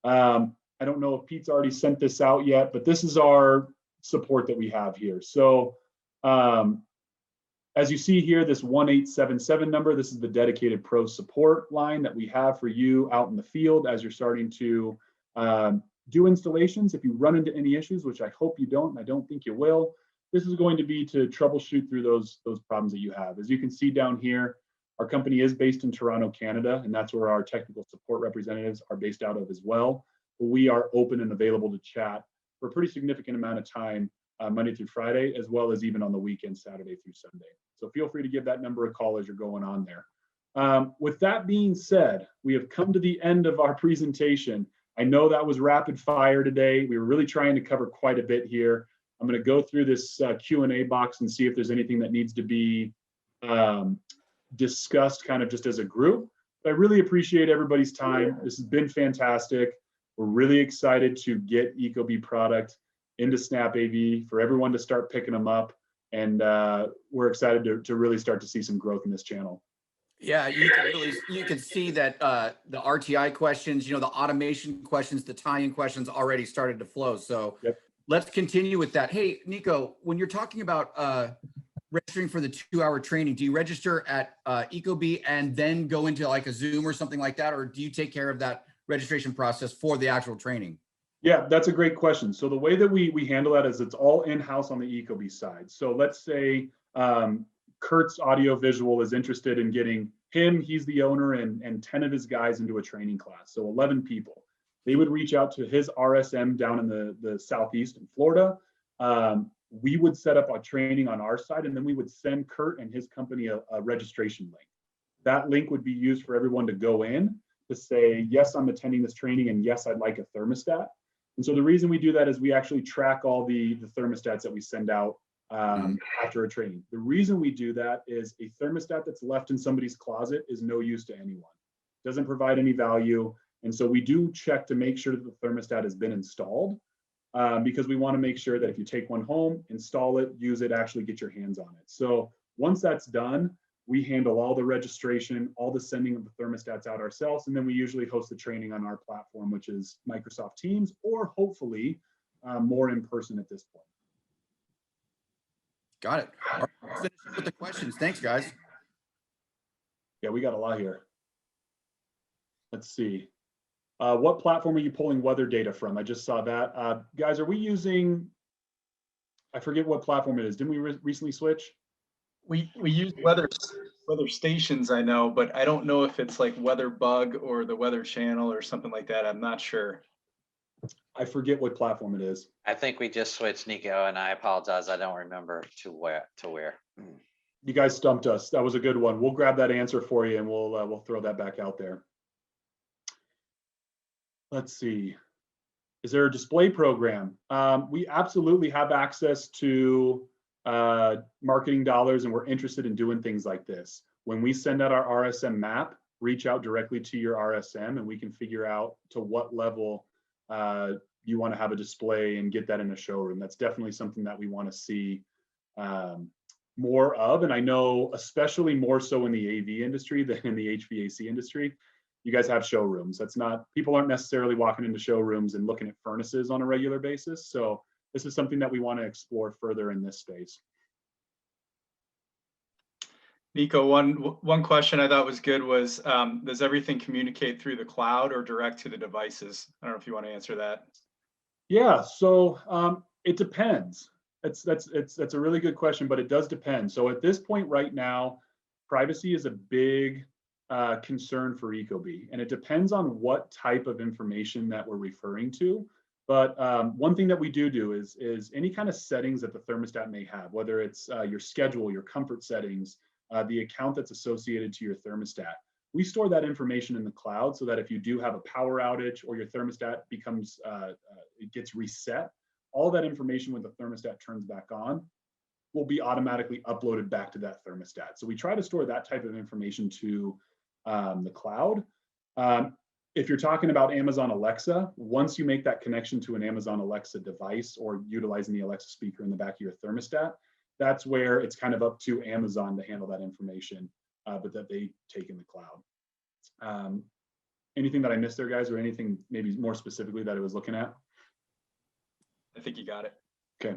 I don't know if Pete's already sent this out yet, but this is our support that we have here. So as you see here, this 1877 number, this is the dedicated pro support line that we have for you out in the field as you're starting to do installations. If you run into any issues, which I hope you don't, and I don't think you will, this is going to be to troubleshoot through those problems that you have. As you can see down here, our company is based in Toronto, Canada, and that's where our technical support representatives are based out of as well. But we are open and available to chat for a pretty significant amount of time, Monday through Friday, as well as even on the weekend, Saturday through Sunday. So feel free to give that number a call as you're going on there. With that being said, we have come to the end of our presentation. I know that was rapid fire today. We were really trying to cover quite a bit here. I'm going to go through this Q&A box and see if there's anything that needs to be discussed kind of just as a group. But I really appreciate everybody's time. This has been fantastic. We're really excited to get Ecobee product into SnapAV for everyone to start picking them up. And we're excited to really start to see some growth in this channel. Yeah, you can see that the RTI questions, the automation questions, the tie-in questions already started to flow. So yep. Let's continue with that. Hey, Nico, when you're talking about registering for the 2-hour training, do you register at Ecobee and then go into like a Zoom or something like that? Or do you take care of that registration process for the actual training? Yeah, that's a great question. So the way that we handle that is it's all in-house on the Ecobee side. So let's say Kurt's audiovisual is interested in getting him, he's the owner, and 10 of his guys into a training class. So 11 people. They would reach out to his RSM down in the Southeast in Florida. We would set up a training on our side, and then we would send Kurt and his company a registration link. That link would be used for everyone to go in to say, yes, I'm attending this training, and yes, I'd like a thermostat. And so the reason we do that is we actually track all the thermostats that we send out after a training. The reason we do that is a thermostat that's left in somebody's closet is no use to anyone. Doesn't provide any value. And so we do check to make sure that the thermostat has been installed because we want to make sure that if you take one home, install it, use it, actually get your hands on it. So once that's done, we handle all the registration, all the sending of the thermostats out ourselves, and then we usually host the training on our platform, which is Microsoft Teams, or hopefully more in person at this point. Got it. All right, let's finish up with the questions. Thanks, guys. Yeah, we got a lot here. Let's see. What platform are you pulling weather data from? I just saw that. Guys, are we using, I forget what platform it is. Didn't we recently switch? We use weather stations, I know, but I don't know if it's like Weather Bug or the Weather Channel or something like that. I'm not sure. I forget what platform it is. I think we just switched, Nico, and I apologize. I don't remember to where. You guys stumped us. That was a good one. We'll grab that answer for you and we'll throw that back out there. Let's see. Is there a display program? We absolutely have access to marketing dollars, and we're interested in doing things like this. When we send out our RSM map, reach out directly to your RSM and we can figure out to what level you want to have a display and get that in a showroom. That's definitely something that we want to see more of. And I know especially more so in the AV industry than in the HVAC industry, you guys have showrooms. That's not, people aren't necessarily walking into showrooms and looking at furnaces on a regular basis. So this is something that we want to explore further in this space. Nico, one question I thought was good was, does everything communicate through the cloud or direct to the devices? I don't know if you want to answer that. Yeah, so it depends. That's a really good question, but it does depend. So at this point right now, privacy is a big concern for Ecobee, and it depends on what type of information that we're referring to. But one thing that we do is any kind of settings that the thermostat may have, whether it's your schedule, your comfort settings, the account that's associated to your thermostat. We store that information in the cloud so that if you do have a power outage or your thermostat becomes, it gets reset, all that information when the thermostat turns back on will be automatically uploaded back to that thermostat. So we try to store that type of information to the cloud. If you're talking about Amazon Alexa, once you make that connection to an Amazon Alexa device or utilizing the Alexa speaker in the back of your thermostat, that's where it's kind of up to Amazon to handle that information, but that they take in the cloud. Anything that I missed there, guys, or anything maybe more specifically that I was looking at? I think you got it. Okay.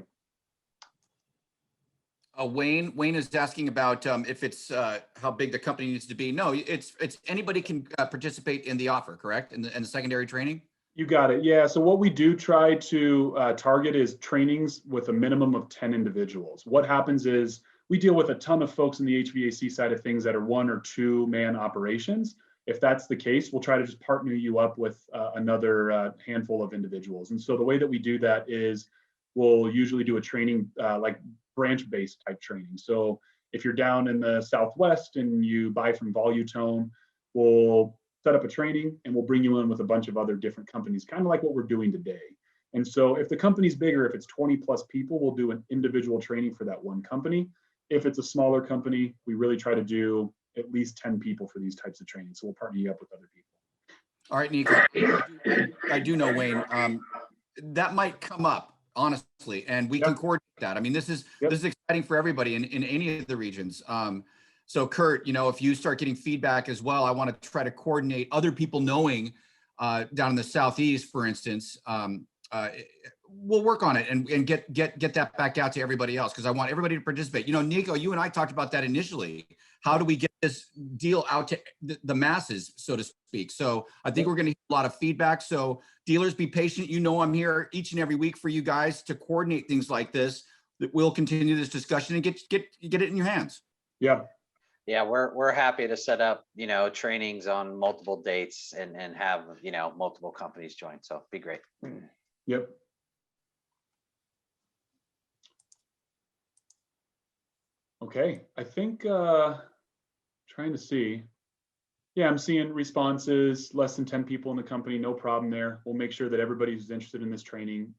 Wayne is asking about if it's how big the company needs to be. No, it's anybody can participate in the offer, correct? In the secondary training. You got it. Yeah. So what we do try to target is trainings with a minimum of 10 individuals. What happens is we deal with a ton of folks in the HVAC side of things that are 1 or 2 man operations. If that's the case, we'll try to just partner you up with another handful of individuals. And so the way that we do that is we'll usually do a training like branch-based type training. So if you're down in the Southwest and you buy from Volutone, we'll set up a training and we'll bring you in with a bunch of other different companies, kind of like what we're doing today. And so if the company's bigger, if it's 20 plus people, we'll do an individual training for that one company. If it's a smaller company, we really try to do at least 10 people for these types of trainings. So we'll partner you up with other people. All right, Nico, I do know, Wayne, that might come up, honestly, and we can coordinate that. I mean, this is exciting for everybody in any of the regions. So Kurt, you know, if you start getting feedback as well, I want to try to coordinate other people knowing down in the Southeast, for instance. We'll work on it and get that back out to everybody else, because I want everybody to participate. You know, Nico, you and I talked about that initially. How do we get this deal out to the masses, so to speak? So I think we're going to get a lot of feedback. So dealers, be patient. You know, I'm here each and every week for you guys to coordinate things like this. That we'll continue this discussion and get it in your hands. Yeah. Yeah, we're happy to set up, you know, trainings on multiple dates and have, you know, multiple companies join. So it'd be great. Yep. Okay, I think trying to see. Yeah, I'm seeing responses, less than 10 people in the company, no problem there. We'll make sure that everybody who's interested in this training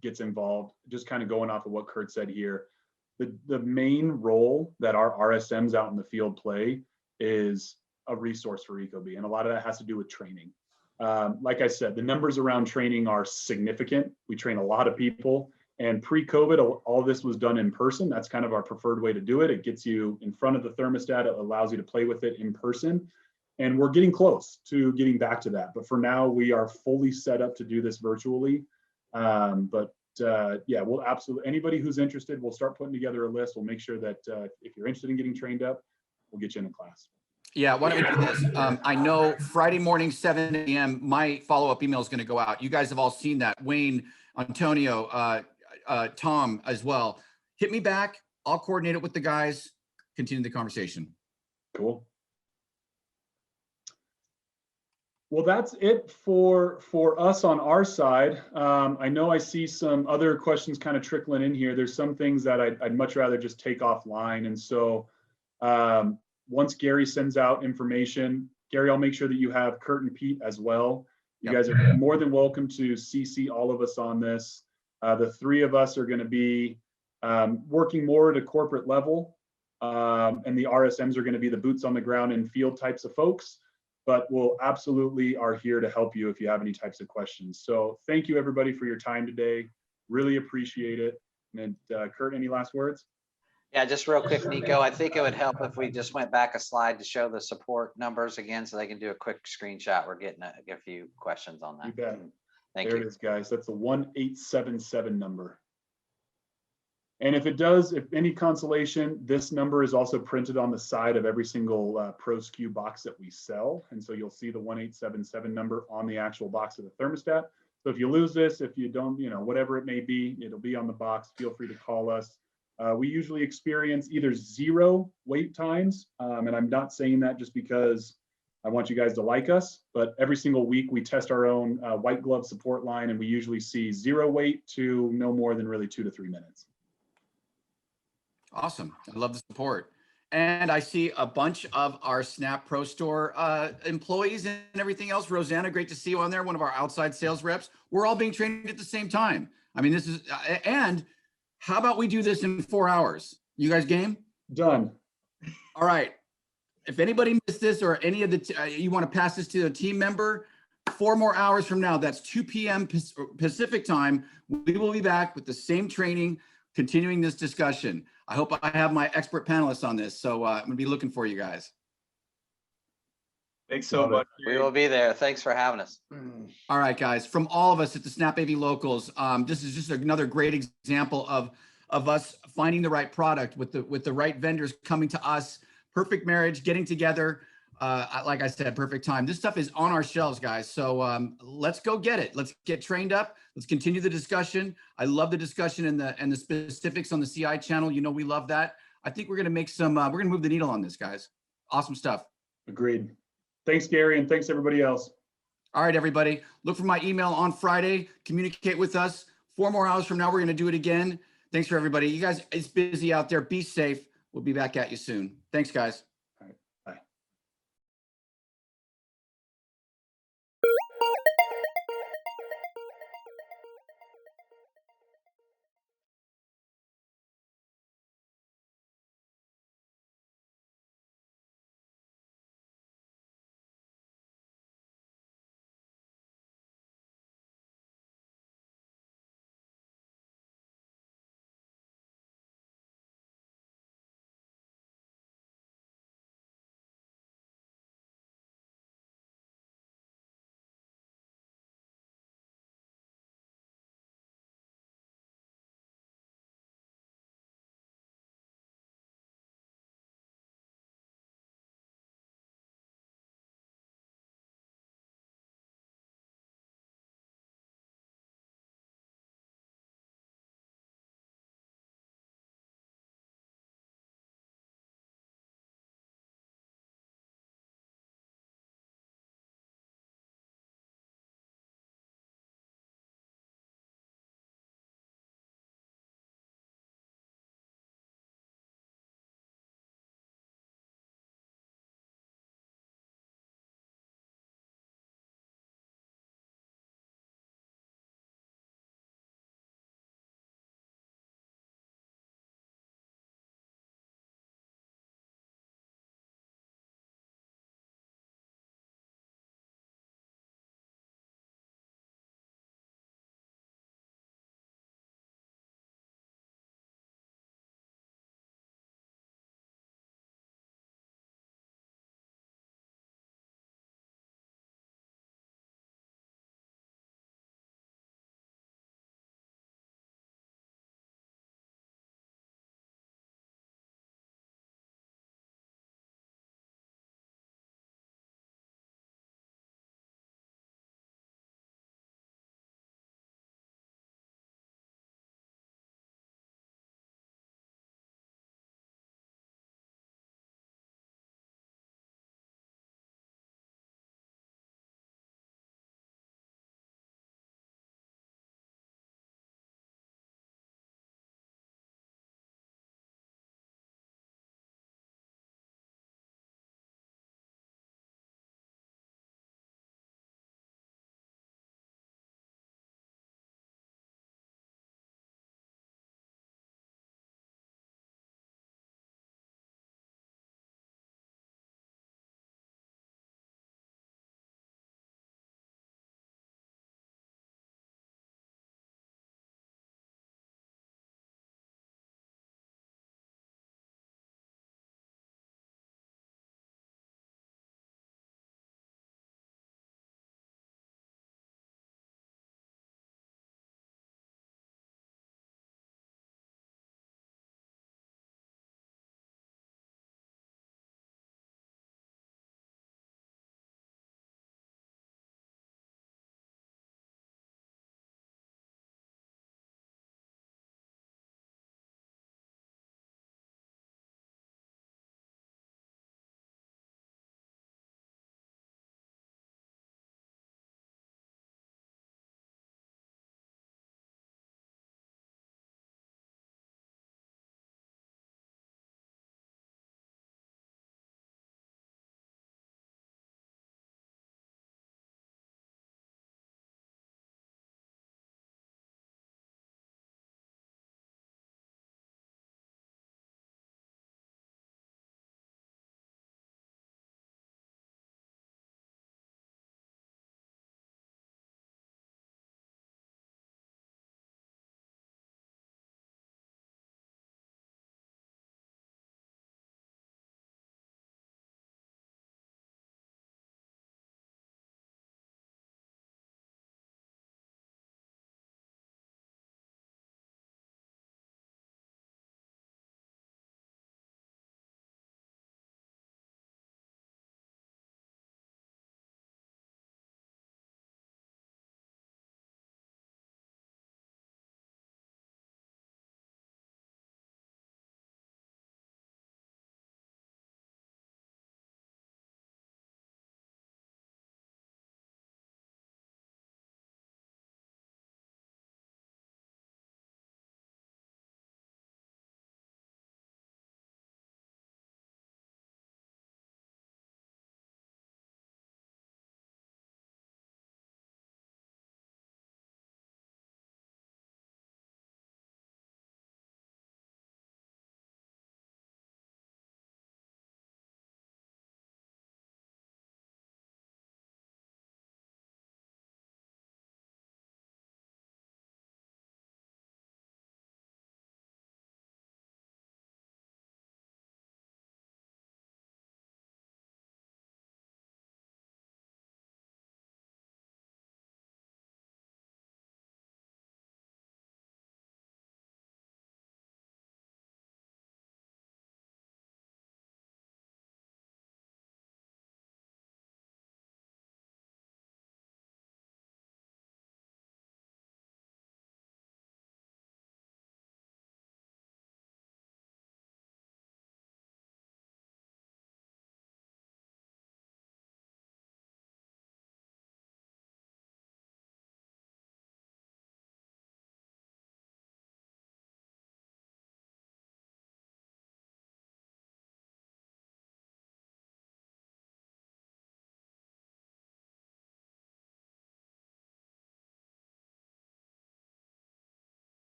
gets involved. Just kind of going off of what Kurt said here. The main role that our RSMs out in the field play is a resource for Ecobee, and a lot of that has to do with training. Like I said, the numbers around training are significant. We train a lot of people, and pre-COVID, all this was done in person. That's kind of our preferred way to do it. It gets you in front of the thermostat. It allows you to play with it in person, and we're getting close to getting back to that. But for now, we are fully set up to do this virtually. Yeah, we'll absolutely, anybody who's interested, we'll start putting together a list. We'll make sure that if you're interested in getting trained up, we'll get you in a class. Yeah, why don't we do this? I know Friday morning, 7 a.m., my follow-up email is going to go out. You guys have all seen that. Wayne, Antonio, Tom as well. Hit me back. I'll coordinate it with the guys. Continue the conversation. Cool. Well, that's it for us on our side. I know I see some other questions kind of trickling in here. There's some things that I'd much rather just take offline. And so once Gary sends out information, Gary, I'll make sure that you have Kurt and Pete as well. You guys are more than welcome to CC all of us on this. The three of us are going to be working more at a corporate level, and the RSMs are going to be the boots on the ground and field types of folks. But we'll absolutely are here to help you if you have any types of questions. So thank you everybody for your time today. Really appreciate it. And Kurt, any last words? Yeah, just real quick, Nico, I think it would help if we just went back a slide to show the support numbers again, so they can do a quick screenshot. We're getting a few questions on that. You bet. Thank you. There it is, guys. That's the 1877 number. And if any consolation, this number is also printed on the side of every single Pro SKU box that we sell. And so you'll see the 1877 number on the actual box of the thermostat. So if you lose this, if you don't, whatever it may be, it'll be on the box. Feel free to call us. We usually experience either 0 wait times. And I'm not saying that just because I want you guys to like us, but every single week we test our own white glove support line, and we usually see 0 wait to no more than really 2 to 3 minutes. Awesome. I love the support. And I see a bunch of our Snap Pro Store employees and everything else. Rosanna, great to see you on there, one of our outside sales reps. We're all being trained at the same time. I mean, this is, and how about we do this in 4 hours? You guys game? Done. All right. If anybody missed this or any of you want to pass this to a team member, 4 more hours from now, that's 2 p.m. Pacific time, we will be back with the same training, continuing this discussion. I hope I have my expert panelists on this, so I'm going to be looking for you guys. Thanks so much. We will be there. Thanks for having us. All right, guys. From all of us at the SnapAV Locals, this is just another great example of us finding the right product with the right vendors coming to us. Perfect marriage, getting together. Like I said, perfect time. This stuff is on our shelves, guys. So let's go get it. Let's get trained up. Let's continue the discussion. I love the discussion and the specifics on the CI channel. You know, we love that. I think we're going to make some, we're going to move the needle on this, guys. Awesome stuff. Agreed. Thanks, Gary, and thanks everybody else. All right, everybody. Look for my email on Friday. Communicate with us. 4 more hours from now, we're going to do it again. Thanks for everybody. You guys, it's busy out there. Be safe. We'll be back at you soon. Thanks, guys.